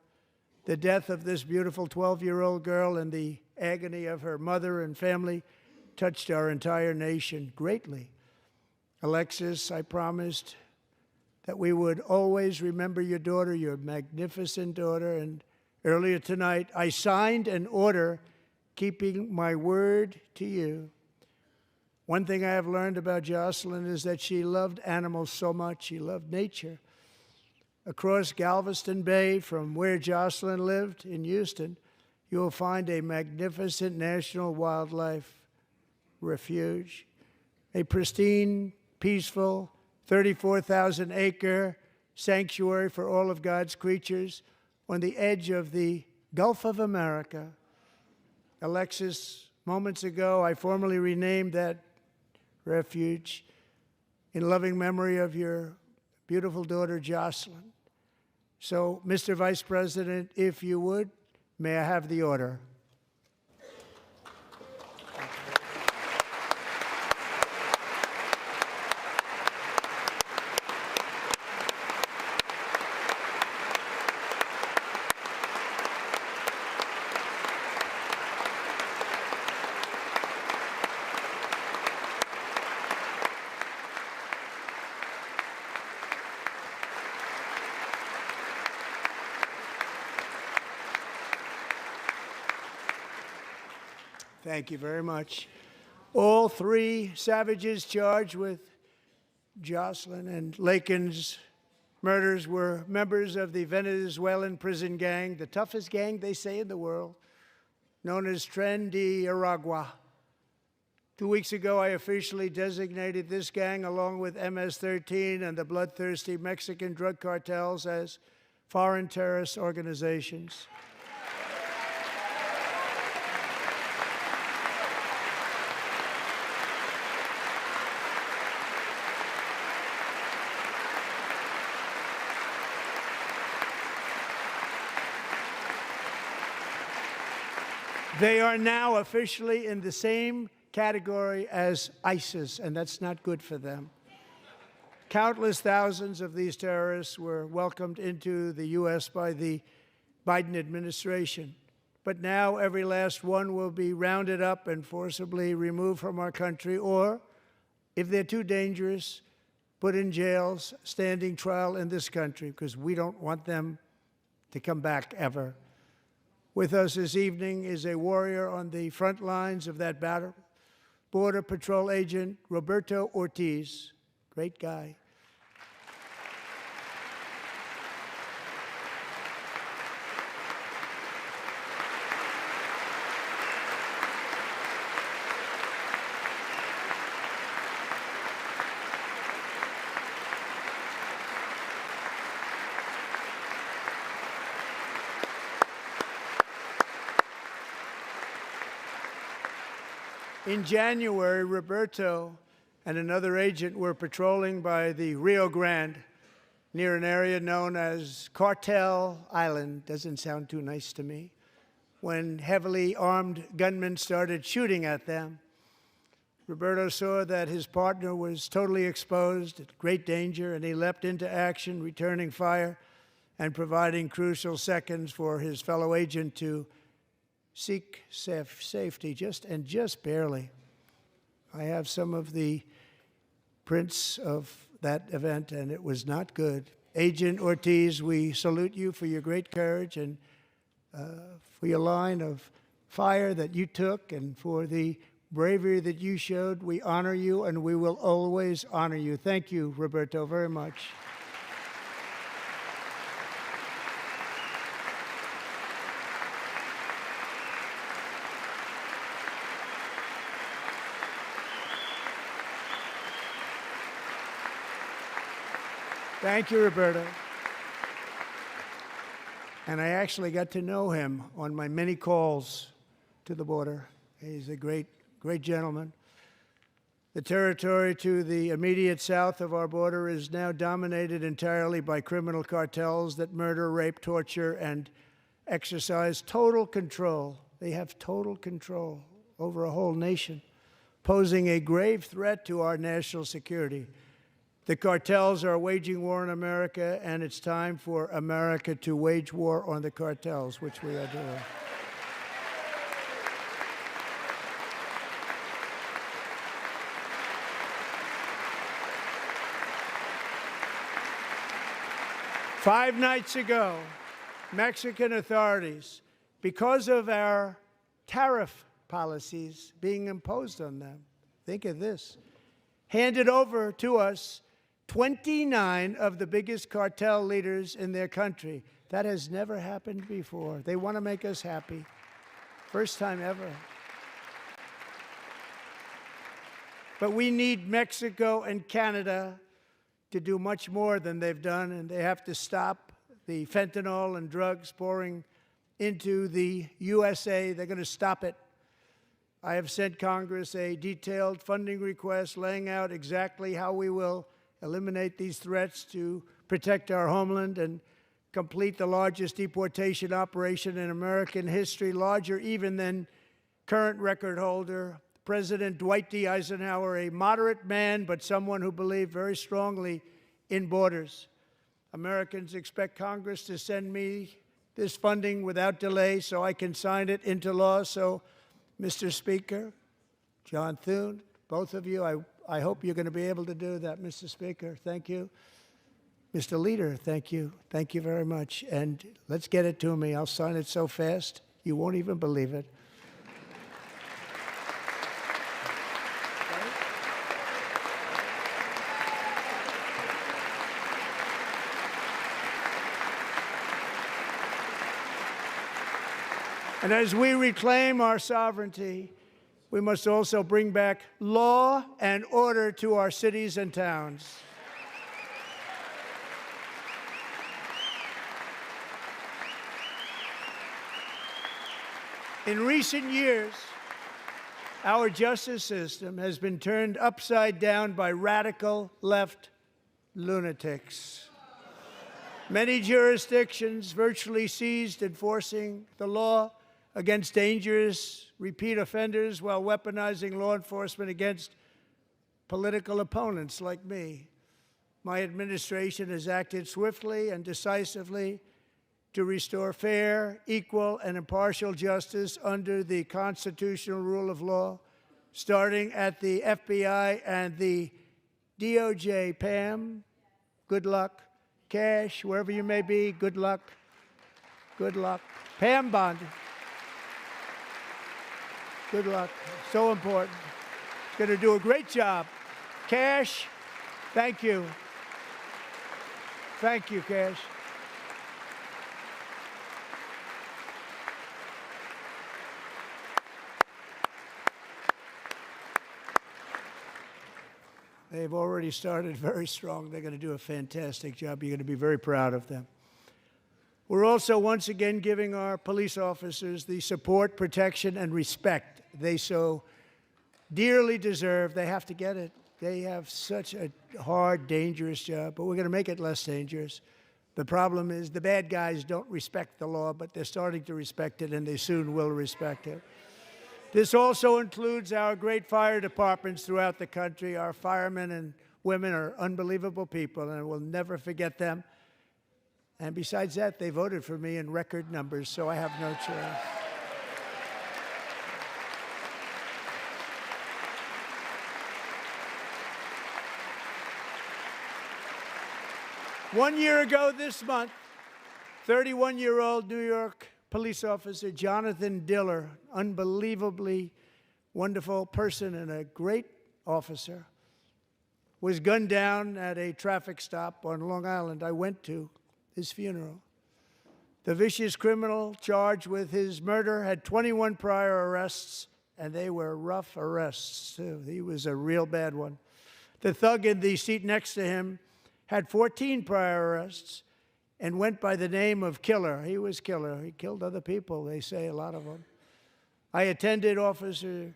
The death of this beautiful 12-year-old girl and the agony of her mother and family touched our entire nation greatly. Alexis, I promised that we would always remember your daughter, your magnificent daughter, and earlier tonight I signed an order keeping my word to you. One thing I have learned about Jocelyn is that she loved animals so much. She loved nature. Across Galveston Bay, from where Jocelyn lived in Houston, you will find a magnificent national wildlife refuge, a pristine, peaceful, 34,000-acre sanctuary for all of God's creatures on the edge of the Gulf of America. Alexis, moments ago, I formally renamed that refuge in loving memory of your beautiful daughter, Jocelyn. So, Mr. Vice President, if you would, may I have the order? Thank you very much. All 3 savages charged with Jocelyn and Lakin's murders were members of the Venezuelan prison gang, the toughest gang, they say, in the world, known as Tren de Aragua. 2 weeks ago, I officially designated this gang, along with MS-13 and the bloodthirsty Mexican drug cartels, as foreign terrorist organizations. They are now officially in the same category as ISIS, and that's not good for them. Countless thousands of these terrorists were welcomed into the U.S. by the Biden administration. But now every last one will be rounded up and forcibly removed from our country, or, if they're too dangerous, put in jails, standing trial in this country, because we don't want them to come back ever. With us this evening is a warrior on the front lines of that battle, Border Patrol Agent Roberto Ortiz. Great guy. In January, Roberto and another agent were patrolling by the Rio Grande near an area known as Cartel Island. Doesn't sound too nice to me. When heavily armed gunmen started shooting at them, Roberto saw that his partner was totally exposed, at great danger, and he leapt into action, returning fire and providing crucial seconds for his fellow agent to seek safety, just barely. I have some of the prints of that event, and it was not good. Agent Ortiz, we salute you for your great courage and for your line of fire that you took and for the bravery that you showed. We honor you, and we will always honor you. Thank you, Roberto, very much. Thank you, Roberta. And I actually got to know him on my many calls to the border. He's a great, great gentleman. The territory to the immediate south of our border is now dominated entirely by criminal cartels that murder, rape, torture, and exercise total control. They have total control over a whole nation, posing a grave threat to our national security. The cartels are waging war on America, and it's time for America to wage war on the cartels, which we are doing. Five nights ago, Mexican authorities, because of our tariff policies being imposed on them, think of this, handed over to us 29 of the biggest cartel leaders in their country. That has never happened before. They want to make us happy. First time ever. But we need Mexico and Canada to do much more than they've done, and they have to stop the fentanyl and drugs pouring into the USA. They're going to stop it. I have sent Congress a detailed funding request laying out exactly how we will eliminate these threats to protect our homeland and complete the largest deportation operation in American history, larger even than current record holder President Dwight D. Eisenhower, a moderate man, but someone who believed very strongly in borders. Americans expect Congress to send me this funding without delay so I can sign it into law. So, Mr. Speaker, John Thune, both of you, I hope you're going to be able to do that. Mr. Speaker, thank you. Mr. Leader, thank you. Thank you very much. And let's get it to me. I'll sign it so fast, you won't even believe it. And as we reclaim our sovereignty, we must also bring back law and order to our cities and towns. In recent years, our justice system has been turned upside down by radical left lunatics. Many jurisdictions virtually ceased enforcing the law against dangerous repeat offenders while weaponizing law enforcement against political opponents like me. My administration has acted swiftly and decisively to restore fair, equal, and impartial justice under the constitutional rule of law, starting at the FBI and the DOJ. Pam, good luck. Kash, wherever you may be, good luck. Good luck. Pam Bondi. Good luck. So important. Going to do a great job. Kash, thank you. Thank you, Kash. They've already started very strong. They're going to do a fantastic job. You're going to be very proud of them. We're also once again giving our police officers the support, protection, and respect they so dearly deserve. They have to get it. They have such a hard, dangerous job, but we're going to make it less dangerous. The problem is the bad guys don't respect the law, but they're starting to respect it, and they soon will respect it. This also includes our great fire departments throughout the country. Our firemen and women are unbelievable people, and we'll never forget them. And besides that, they voted for me in record numbers, so I have no choice. One year ago this month, 31-year-old New York police officer Jonathan Diller, unbelievably wonderful person and a great officer, was gunned down at a traffic stop on Long Island. I went to his funeral. The vicious criminal charged with his murder had 21 prior arrests, and they were rough arrests, too. He was a real bad one. The thug in the seat next to him had 14 prior arrests, and went by the name of Killer. He was Killer. He killed other people, they say, a lot of them. I attended Officer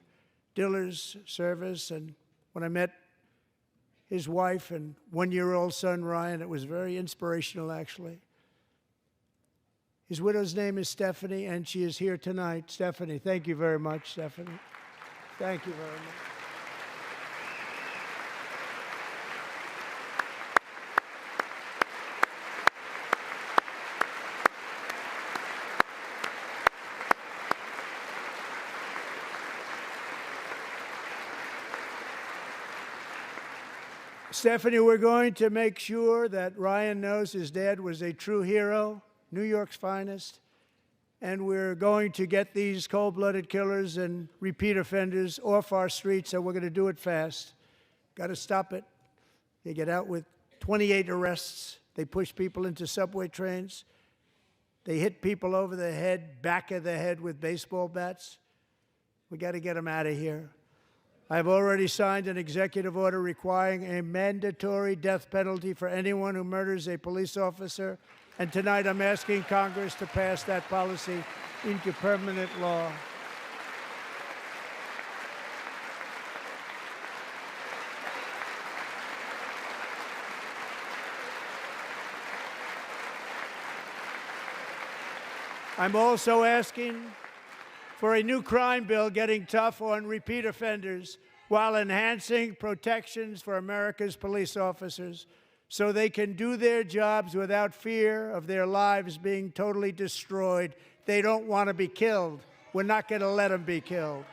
Diller's service, and when I met his wife and one-year-old son, Ryan, it was very inspirational, actually. His widow's name is Stephanie, and she is here tonight. Stephanie, thank you very much, Stephanie. Thank you very much. Stephanie, we're going to make sure that Ryan knows his dad was a true hero, New York's finest, and we're going to get these cold-blooded killers and repeat offenders off our streets, and we're going to do it fast. Got to stop it. They get out with 28 arrests. They push people into subway trains. They hit people over the head, back of the head with baseball bats. We got to get them out of here. I've already signed an executive order requiring a mandatory death penalty for anyone who murders a police officer, and tonight I'm asking Congress to pass that policy into permanent law. I'm also asking for a new crime bill getting tough on repeat offenders while enhancing protections for America's police officers so they can do their jobs without fear of their lives being totally destroyed. They don't want to be killed. We're not going to let them be killed.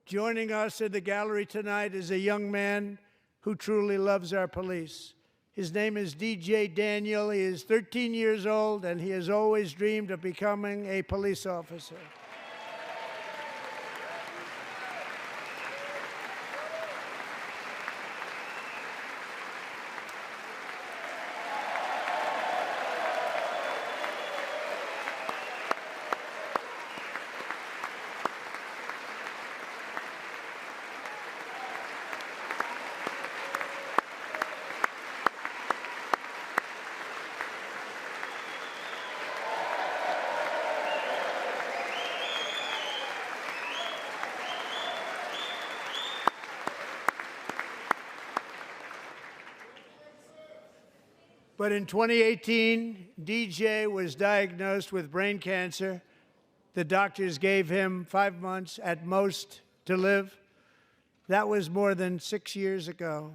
Joining us in the gallery tonight is a young man who truly loves our police. His name is DJ Daniel. He is 13 years old, and he has always dreamed of becoming a police officer. But in 2018, DJ was diagnosed with brain cancer. The doctors gave him 5 months at most to live. That was more than 6 years ago.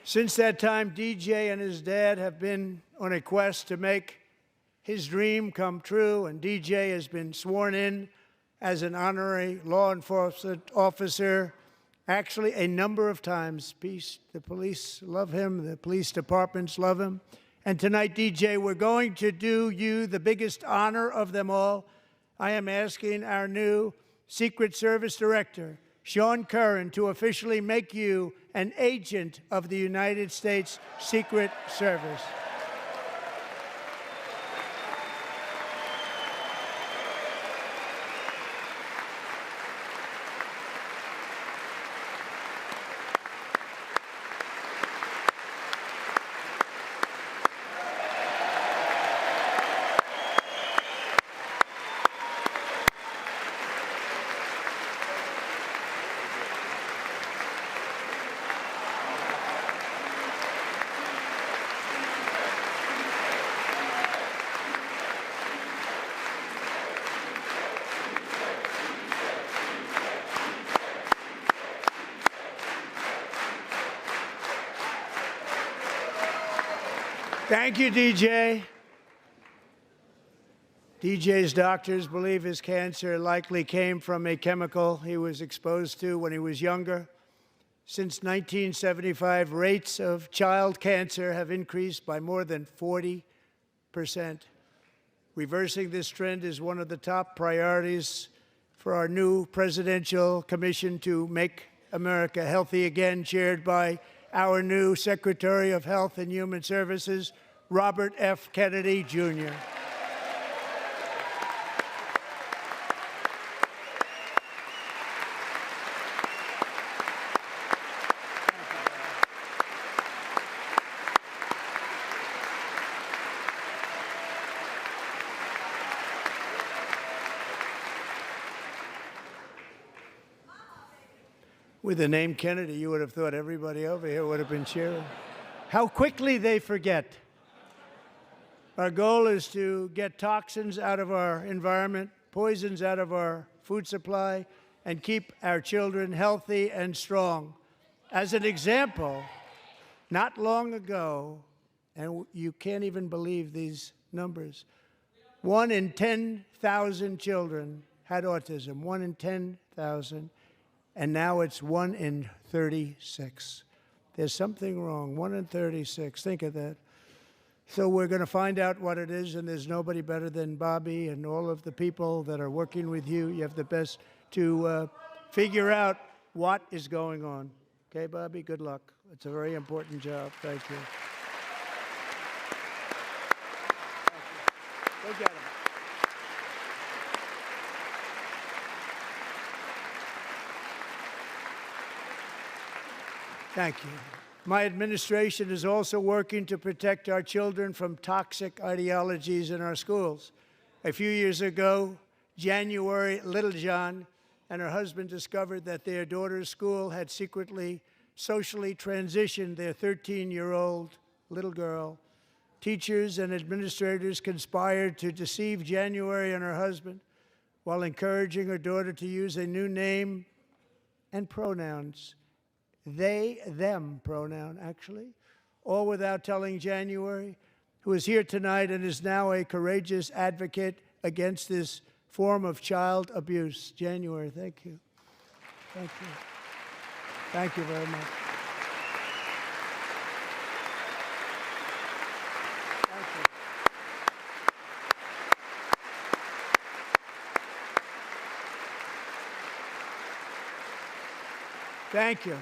Since that time, DJ and his dad have been on a quest to make his dream come true, and DJ has been sworn in as an honorary law enforcement officer, actually a number of times. The police love him, the police departments love him. And tonight, DJ, we're going to do you the biggest honor of them all. I am asking our new Secret Service Director, Sean Curran, to officially make you an agent of the United States Secret Service. Thank you, DJ. DJ's doctors believe his cancer likely came from a chemical he was exposed to when he was younger. Since 1975, rates of child cancer have increased by more than 40%. Reversing this trend is one of the top priorities for our new presidential commission to make America healthy again, chaired by our new Secretary of Health and Human Services, Robert F. Kennedy, Jr. With the name Kennedy, you would have thought everybody over here would have been cheering. How quickly they forget. Our goal is to get toxins out of our environment, poisons out of our food supply, and keep our children healthy and strong. As an example, not long ago, and you can't even believe these numbers, 1 in 10,000 children had autism, 1 in 10,000. And now it's 1 in 36. There's something wrong, 1 in 36. Think of that. So we're going to find out what it is, and there's nobody better than Bobby and all of the people that are working with you. You have the best to figure out what is going on. Okay, Bobby, good luck. It's a very important job. Thank you. Go get him. Thank you. My administration is also working to protect our children from toxic ideologies in our schools. A few years ago, January Littlejohn and her husband discovered that their daughter's school had secretly socially transitioned their 13-year-old little girl. Teachers and administrators conspired to deceive January and her husband while encouraging her daughter to use a new name and pronouns. They, them pronoun, actually, all without telling January, who is here tonight and is now a courageous advocate against this form of child abuse. January, thank you. Thank you. Thank you very much. Thank you. Thank you.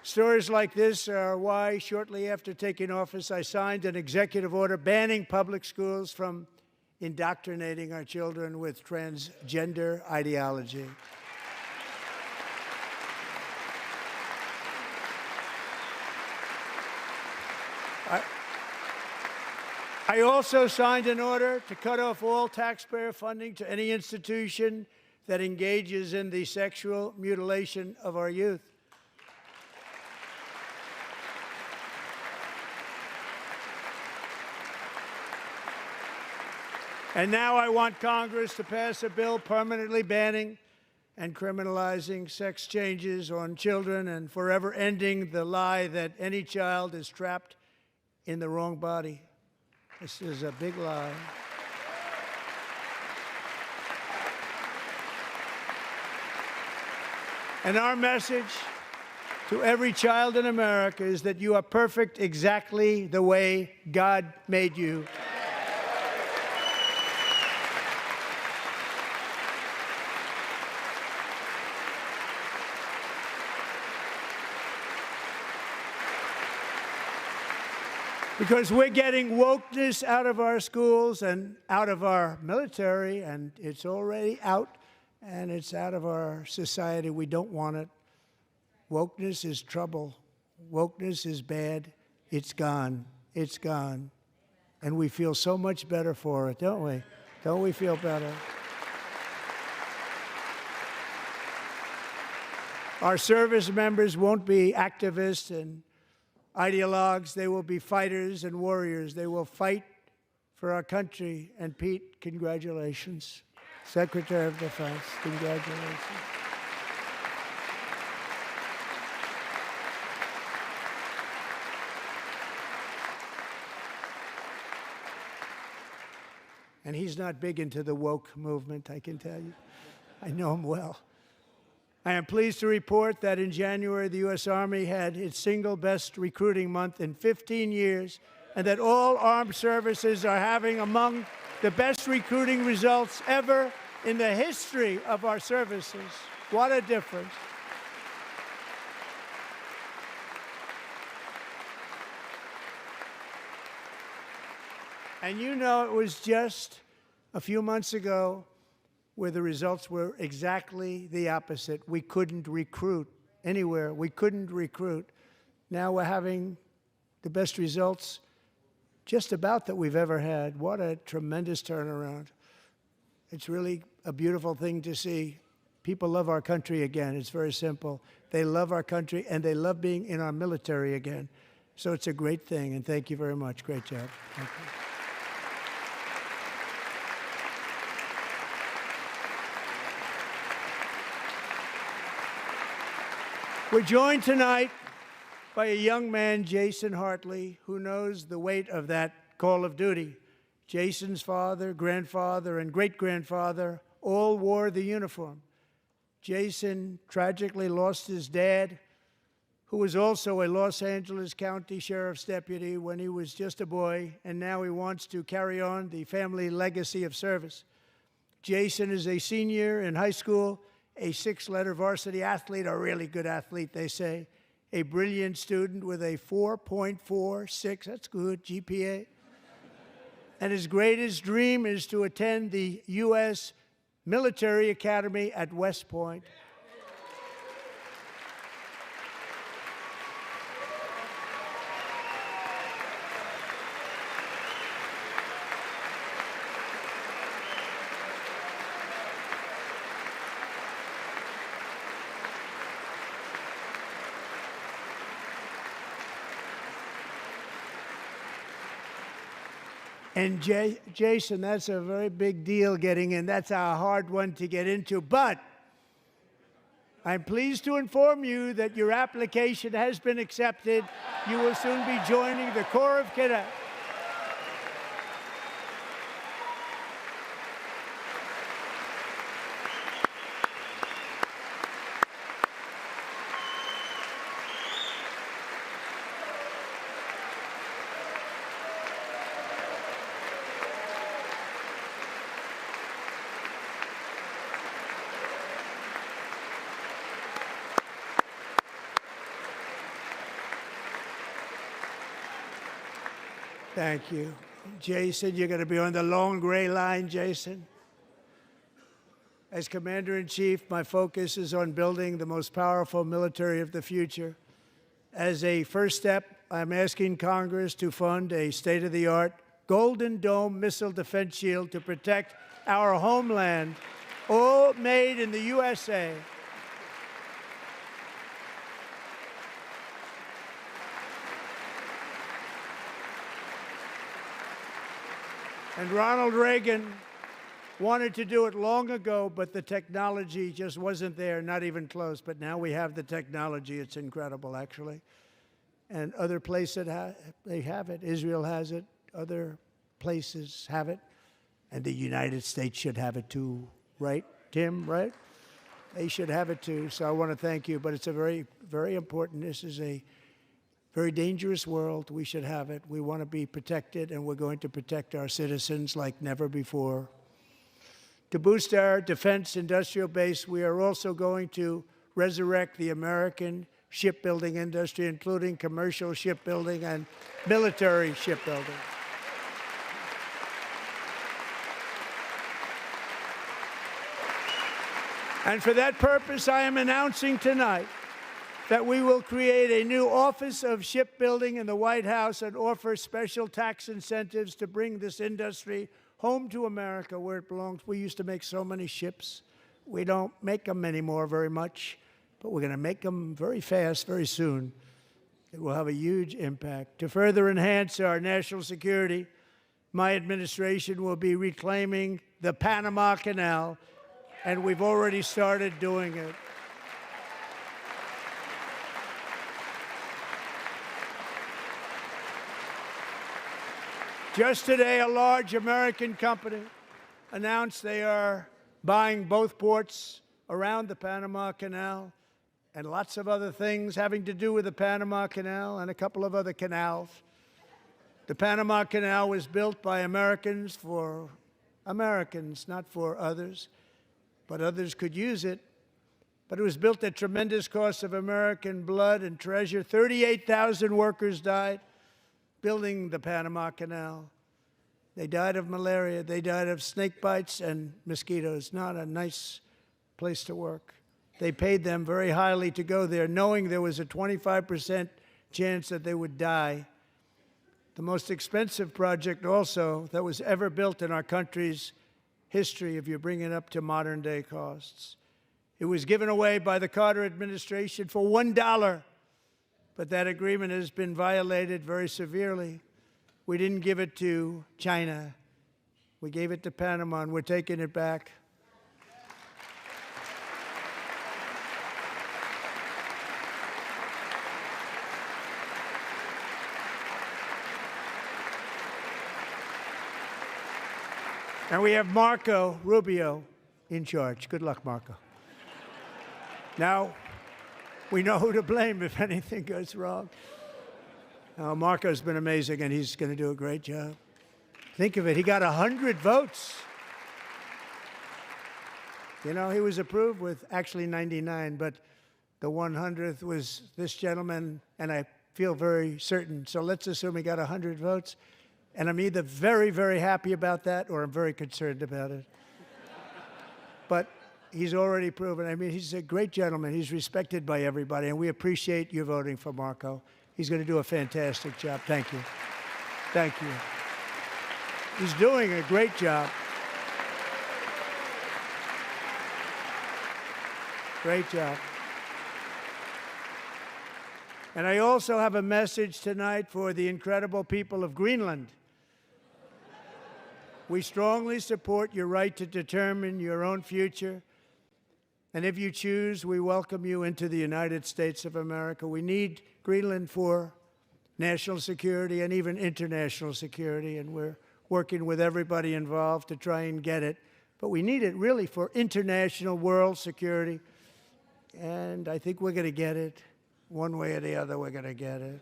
Stories like this are why, shortly after taking office, I signed an executive order banning public schools from indoctrinating our children with transgender ideology. I also signed an order to cut off all taxpayer funding to any institution that engages in the sexual mutilation of our youth. And now I want Congress to pass a bill permanently banning and criminalizing sex changes on children and forever ending the lie that any child is trapped in the wrong body. This is a big lie. And our message to every child in America is that you are perfect exactly the way God made you. Because we're getting wokeness out of our schools and out of our military, and it's already out, and it's out of our society. We don't want it. Wokeness is trouble. Wokeness is bad. It's gone. It's gone. And we feel so much better for it, don't we? Don't we feel better? Our service members won't be activists and ideologues. They will be fighters and warriors. They will fight for our country. And Pete, congratulations. Secretary of Defense, congratulations. And he's not big into the woke movement, I can tell you. I know him well. I am pleased to report that in January, the U.S. Army had its single best recruiting month in 15 years, and that all armed services are having among the best recruiting results ever in the history of our services. What a difference. And you know, it was just a few months ago where the results were exactly the opposite. We couldn't recruit anywhere. We couldn't recruit. Now we're having the best results just about that we've ever had. What a tremendous turnaround. It's really a beautiful thing to see. People love our country again. It's very simple. They love our country, and they love being in our military again. So it's a great thing, and thank you very much. Great job. Thank you. We're joined tonight by a young man, Jason Hartley, who knows the weight of that call of duty. Jason's father, grandfather, and great-grandfather all wore the uniform. Jason tragically lost his dad, who was also a Los Angeles County Sheriff's deputy when he was just a boy, and now he wants to carry on the family legacy of service. Jason is a senior in high school, a six-letter varsity athlete, a really good athlete, they say, a brilliant student with a 4.46, that's good, GPA. And his greatest dream is to attend the U.S. Military Academy at West Point. And Jason, that's a very big deal getting in. That's a hard one to get into. But I'm pleased to inform you that your application has been accepted. You will soon be joining the Corps of Cadets. Thank you. Jason, you're going to be on the long gray line, Jason. As Commander-in-Chief, my focus is on building the most powerful military of the future. As a first step, I'm asking Congress to fund a state-of-the-art Golden Dome missile defense shield to protect our homeland, all made in the USA. And Ronald Reagan wanted to do it long ago, but the technology just wasn't there, not even close. But now we have the technology. It's incredible, actually. And other places, they have it. Israel has it. Other places have it. And the United States should have it too, right, Tim, right? They should have it too. So I want to thank you. But it's a very, very important. This is a very dangerous world. We should have it. We want to be protected, and we're going to protect our citizens like never before. To boost our defense industrial base, we are also going to resurrect the American shipbuilding industry, including commercial shipbuilding and military shipbuilding. And for that purpose, I am announcing tonight that we will create a new Office of Shipbuilding in the White House and offer special tax incentives to bring this industry home to America where it belongs. We used to make so many ships. We don't make them anymore very much, but we're going to make them very fast, very soon. It will have a huge impact. To further enhance our national security, my administration will be reclaiming the Panama Canal, and we've already started doing it. Just today, a large American company announced they are buying both ports around the Panama Canal and lots of other things having to do with the Panama Canal and a couple of other canals. The Panama Canal was built by Americans for Americans, not for others, but others could use it. But it was built at tremendous cost of American blood and treasure. 38,000 workers died building the Panama Canal. They died of malaria. They died of snake bites and mosquitoes. Not a nice place to work. They paid them very highly to go there, knowing there was a 25% chance that they would die. The most expensive project also that was ever built in our country's history, if you bring it up to modern day costs. It was given away by the Carter administration for $1, but that agreement has been violated very severely. We didn't give it to China. We gave it to Panama, and we're taking it back. And we have Marco Rubio in charge. Good luck, Marco. Now, we know who to blame if anything goes wrong. Marco's been amazing, and he's going to do a great job. Think of it. He got 100 votes. You know, he was approved with actually 99, but the 100th was this gentleman, and I feel very certain. So let's assume he got 100 votes. And I'm either very, very happy about that or I'm very concerned about it. But he's already proven. I mean, he's a great gentleman. He's respected by everybody, and we appreciate you voting for Marco. He's going to do a fantastic job. Thank you. Thank you. He's doing a great job. Great job. And I also have a message tonight for the incredible people of Greenland. We strongly support your right to determine your own future. And if you choose, we welcome you into the United States of America. We need Greenland for national security and even international security, and we're working with everybody involved to try and get it. But we need it really for international world security, and I think we're going to get it. One way or the other, we're going to get it.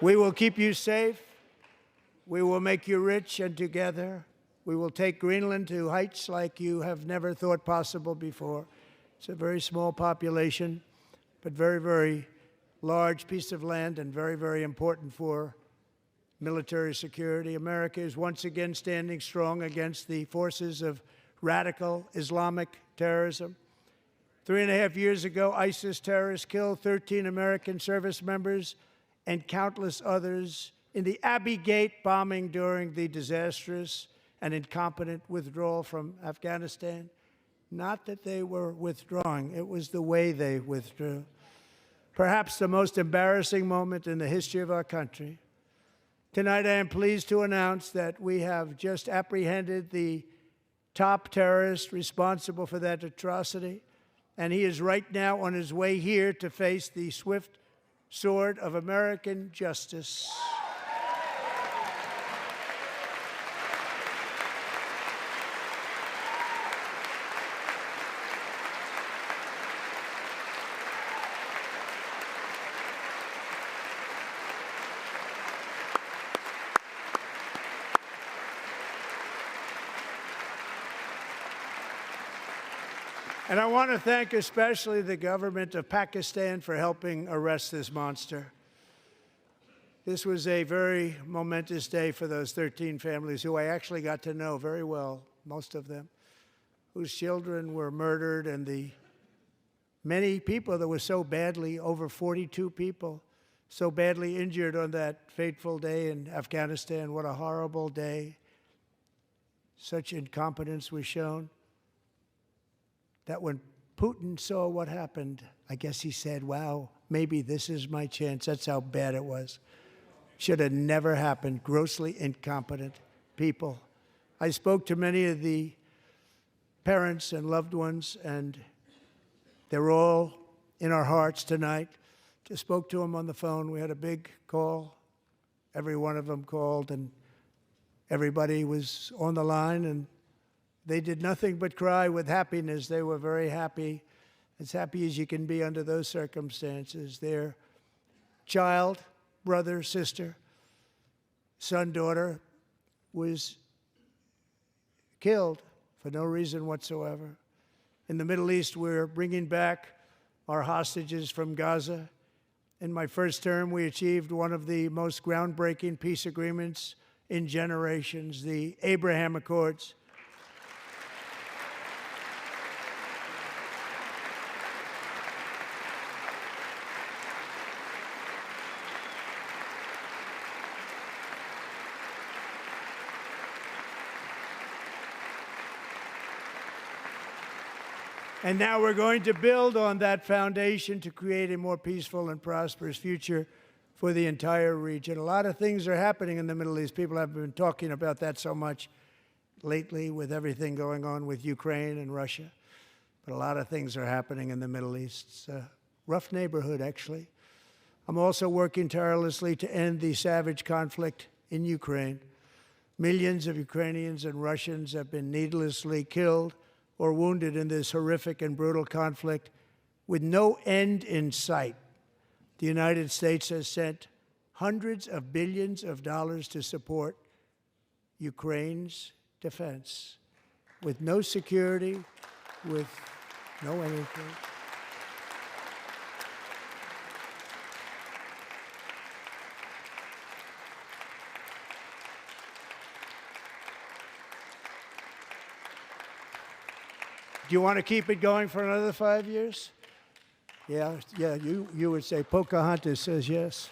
We will keep you safe. We will make you rich, and together we will take Greenland to heights like you have never thought possible before. It's a very small population, but very, very large piece of land and very, very important for military security. America is once again standing strong against the forces of radical Islamic terrorism. 3.5 years ago, ISIS terrorists killed 13 American service members and countless others in the Abbey Gate bombing during the disastrous and incompetent withdrawal from Afghanistan. Not that they were withdrawing, it was the way they withdrew. Perhaps the most embarrassing moment in the history of our country. Tonight, I am pleased to announce that we have just apprehended the top terrorist responsible for that atrocity, and he is right now on his way here to face the swift sword of American justice. And I want to thank especially the government of Pakistan for helping arrest this monster. This was a very momentous day for those 13 families who I actually got to know very well, most of them, whose children were murdered, and the many people that were so badly, over 42 people, so badly injured on that fateful day in Afghanistan. What a horrible day. Such incompetence was shown that when Putin saw what happened, I guess he said, wow, maybe this is my chance. That's how bad it was. Should have never happened. Grossly incompetent people. I spoke to many of the parents and loved ones, and they're all in our hearts tonight. Just spoke to them on the phone. We had a big call. Every one of them called, and everybody was on the line, and they did nothing but cry with happiness. They were very happy, as happy as you can be under those circumstances. Their child, brother, sister, son, daughter was killed for no reason whatsoever. In the Middle East, we're bringing back our hostages from Gaza. In my first term, we achieved one of the most groundbreaking peace agreements in generations, the Abraham Accords. And now we're going to build on that foundation to create a more peaceful and prosperous future for the entire region. A lot of things are happening in the Middle East. People have been talking about that so much lately with everything going on with Ukraine and Russia. But a lot of things are happening in the Middle East. It's a rough neighborhood, actually. I'm also working tirelessly to end the savage conflict in Ukraine. Millions of Ukrainians and Russians have been needlessly killed or wounded in this horrific and brutal conflict with no end in sight. The United States has sent hundreds of billions of dollars to support Ukraine's defense with no security, with no anything. Do you want to keep it going for another 5 years? Yeah, you would say Pocahontas says yes.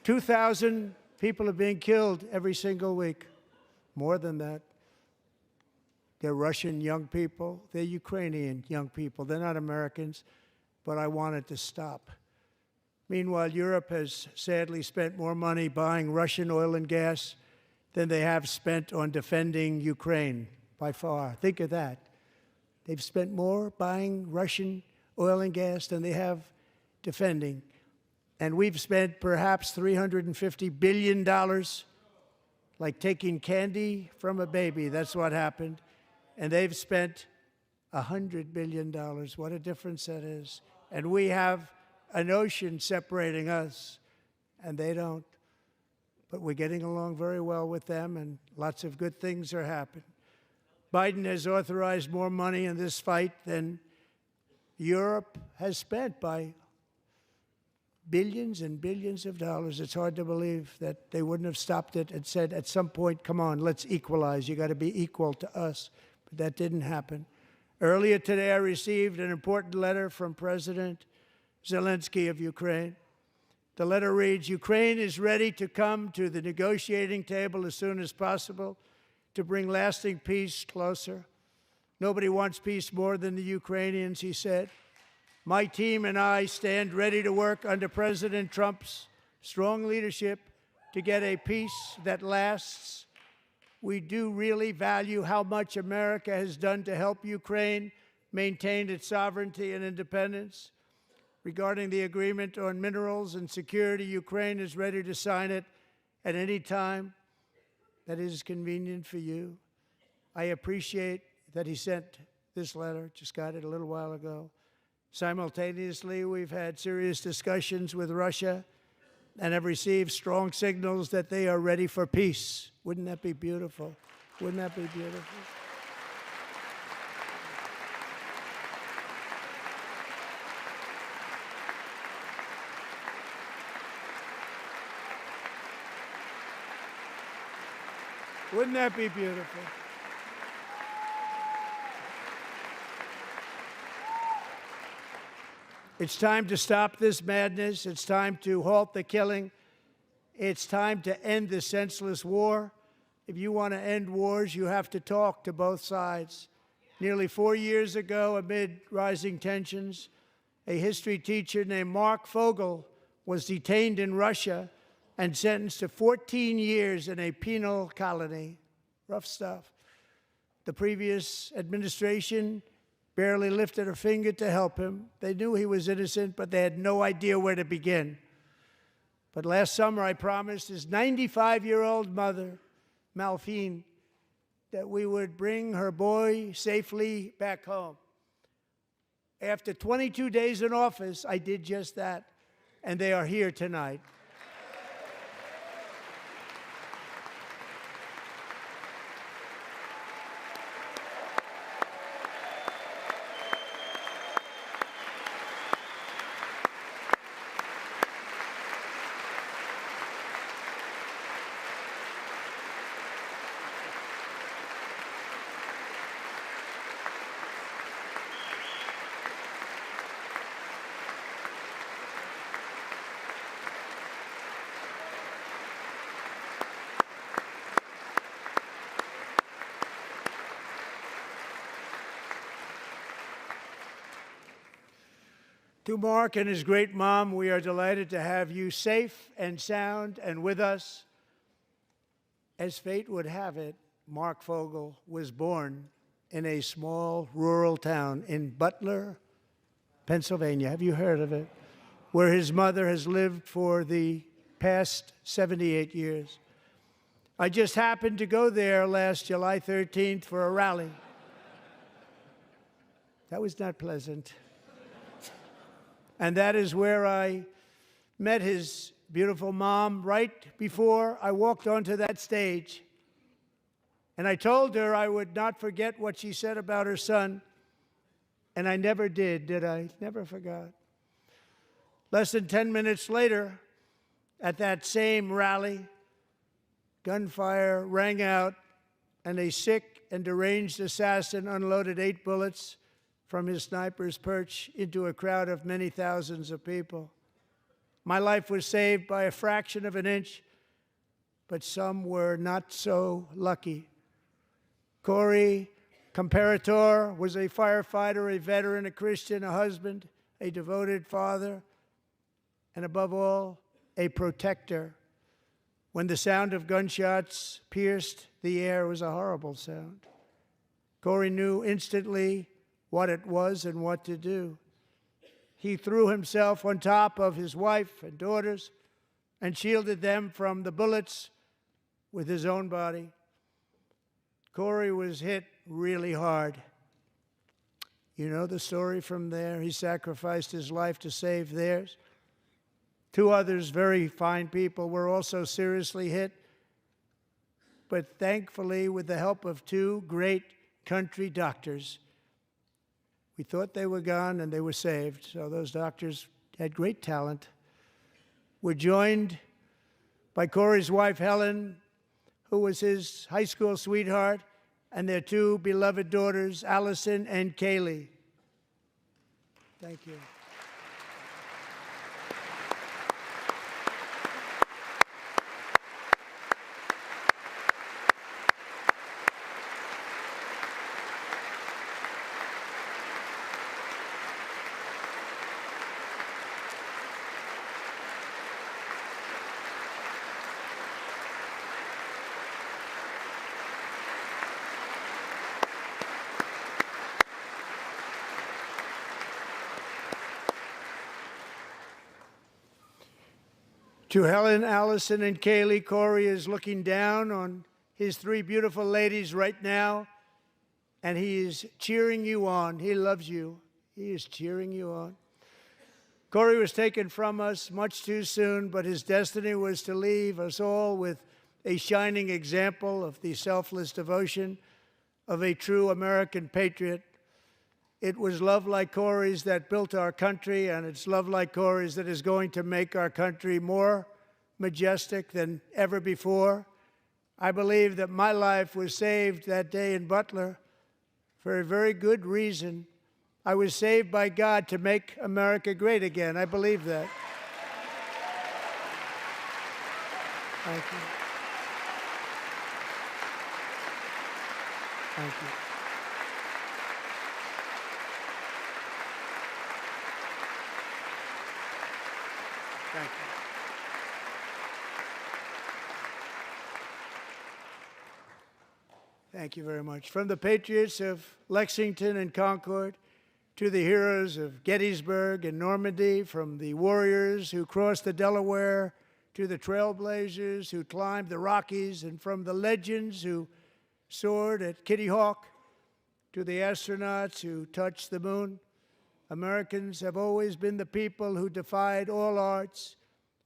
$2,000 people are being killed every single week. More than that. They're Russian young people. They're Ukrainian young people. They're not Americans. But I want it to stop. Meanwhile, Europe has sadly spent more money buying Russian oil and gas than they have spent on defending Ukraine, by far. Think of that. They've spent more buying Russian oil and gas than they have defending. And we've spent perhaps $350 billion, like taking candy from a baby. That's what happened. And they've spent $100 billion. What a difference that is. And we have an ocean separating us, and they don't. But we're getting along very well with them, and lots of good things are happening. Biden has authorized more money in this fight than Europe has spent by billions and billions of dollars. It's hard to believe that they wouldn't have stopped it and said, at some point, come on, let's equalize. You got to be equal to us. But that didn't happen. Earlier today, I received an important letter from President Zelensky of Ukraine. The letter reads, Ukraine is ready to come to the negotiating table as soon as possible to bring lasting peace closer. Nobody wants peace more than the Ukrainians, he said. My team and I stand ready to work under President Trump's strong leadership to get a peace that lasts. We do really value how much America has done to help Ukraine maintain its sovereignty and independence. Regarding the agreement on minerals and security, Ukraine is ready to sign it at any time that is convenient for you. I appreciate that he sent this letter, just got it a little while ago. Simultaneously, we've had serious discussions with Russia and have received strong signals that they are ready for peace. Wouldn't that be beautiful? Wouldn't that be beautiful? Wouldn't that be beautiful? It's time to stop this madness. It's time to halt the killing. It's time to end the senseless war. If you want to end wars, you have to talk to both sides. Nearly 4 years ago, amid rising tensions, a history teacher named Mark Fogel was detained in Russia and sentenced to 14 years in a penal colony. Rough stuff. The previous administration barely lifted a finger to help him. They knew he was innocent, but they had no idea where to begin. But last summer, I promised his 95-year-old mother, Malphine, that we would bring her boy safely back home. After 22 days in office, I did just that, and they are here tonight. To Mark and his great mom, we are delighted to have you safe and sound and with us. As fate would have it, Mark Fogel was born in a small rural town in Butler, Pennsylvania. Have you heard of it? Where his mother has lived for the past 78 years. I just happened to go there last July 13th for a rally. That was not pleasant. And that is where I met his beautiful mom right before I walked onto that stage. And I told her I would not forget what she said about her son. And I never did I? Never forgot. Less than 10 minutes later, at that same rally, gunfire rang out, and a sick and deranged assassin unloaded 8 bullets from his sniper's perch into a crowd of many thousands of people. My life was saved by a fraction of an inch, but some were not so lucky. Corey Comparator was a firefighter, a veteran, a Christian, a husband, a devoted father, and above all, a protector. When the sound of gunshots pierced the air, it was a horrible sound. Corey knew instantly what it was and what to do. He threw himself on top of his wife and daughters and shielded them from the bullets with his own body. Corey was hit really hard. You know the story from there. He sacrificed his life to save theirs. 2 others, very fine people, were also seriously hit. But thankfully, with the help of 2 great country doctors, we thought they were gone and they were saved. So those doctors had great talent. We're joined by Corey's wife, Helen, who was his high school sweetheart, and their 2 beloved daughters, Allison and Kaylee. Thank you. To Helen, Allison, and Kaylee, Corey is looking down on his 3 beautiful ladies right now, and he is cheering you on. He loves you. He is cheering you on. Corey was taken from us much too soon, but his destiny was to leave us all with a shining example of the selfless devotion of a true American patriot. It was love like Corey's that built our country, and it's love like Corey's that is going to make our country more majestic than ever before. I believe that my life was saved that day in Butler for a very good reason. I was saved by God to make America great again. I believe that. Thank you. Thank you. Thank you. Thank you very much. From the patriots of Lexington and Concord to the heroes of Gettysburg and Normandy, from the warriors who crossed the Delaware to the trailblazers who climbed the Rockies, and from the legends who soared at Kitty Hawk to the astronauts who touched the moon, Americans have always been the people who defied all odds,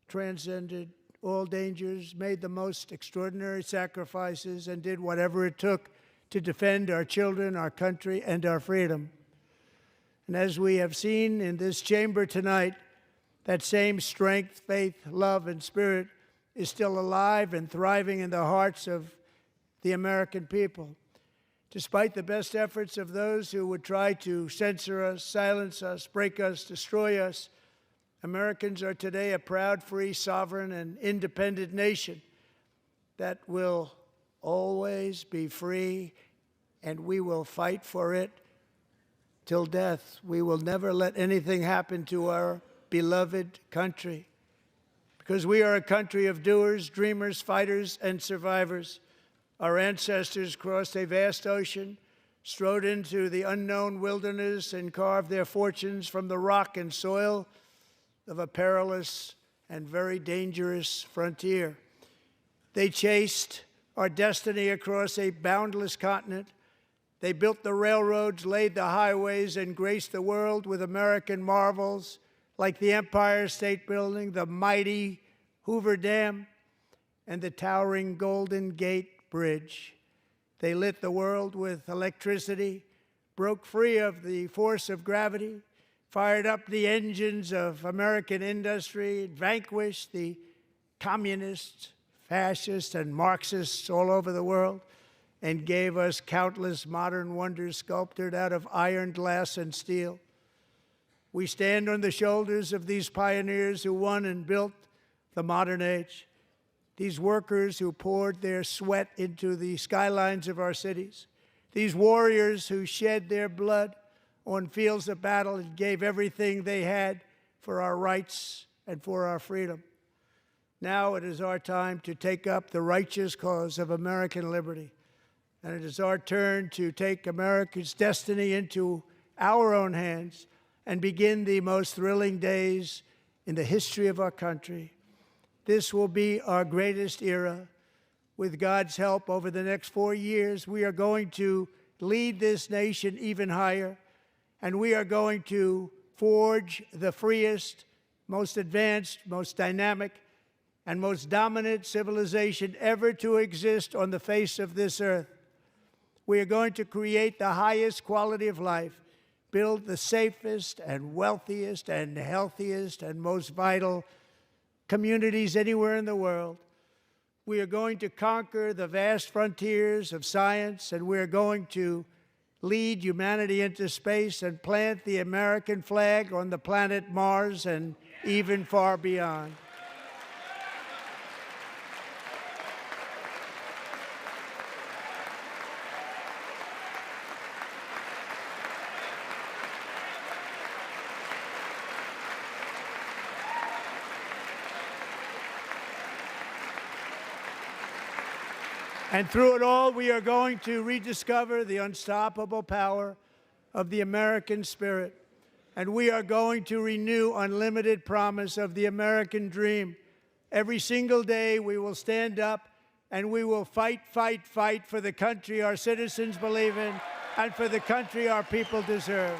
transcended all dangers, made the most extraordinary sacrifices, and did whatever it took to defend our children, our country, and our freedom. And as we have seen in this chamber tonight, that same strength, faith, love, and spirit is still alive and thriving in the hearts of the American people. Despite the best efforts of those who would try to censor us, silence us, break us, destroy us, Americans are today a proud, free, sovereign, and independent nation that will always be free, and we will fight for it till death. We will never let anything happen to our beloved country, because we are a country of doers, dreamers, fighters, and survivors. Our ancestors crossed a vast ocean, strode into the unknown wilderness, and carved their fortunes from the rock and soil of a perilous and very dangerous frontier. They chased our destiny across a boundless continent. They built the railroads, laid the highways, and graced the world with American marvels like the Empire State Building, the mighty Hoover Dam, and the towering Golden Gate Bridge. They lit the world with electricity, broke free of the force of gravity, fired up the engines of American industry, vanquished the communists, fascists, and Marxists all over the world, and gave us countless modern wonders sculptured out of iron, glass, and steel. We stand on the shoulders of these pioneers who won and built the modern age. These workers who poured their sweat into the skylines of our cities. These warriors who shed their blood on fields of battle and gave everything they had for our rights and for our freedom. Now it is our time to take up the righteous cause of American liberty. And it is our turn to take America's destiny into our own hands and begin the most thrilling days in the history of our country. This will be our greatest era. With God's help, over the next 4 years, we are going to lead this nation even higher, and we are going to forge the freest, most advanced, most dynamic, and most dominant civilization ever to exist on the face of this earth. We are going to create the highest quality of life, build the safest and wealthiest and healthiest and most vital communities anywhere in the world. We are going to conquer the vast frontiers of science, and we are going to lead humanity into space and plant the American flag on the planet Mars and even far beyond. And through it all, we are going to rediscover the unstoppable power of the American spirit. And we are going to renew unlimited promise of the American dream. Every single day, we will stand up and we will fight, fight, fight for the country our citizens believe in and for the country our people deserve.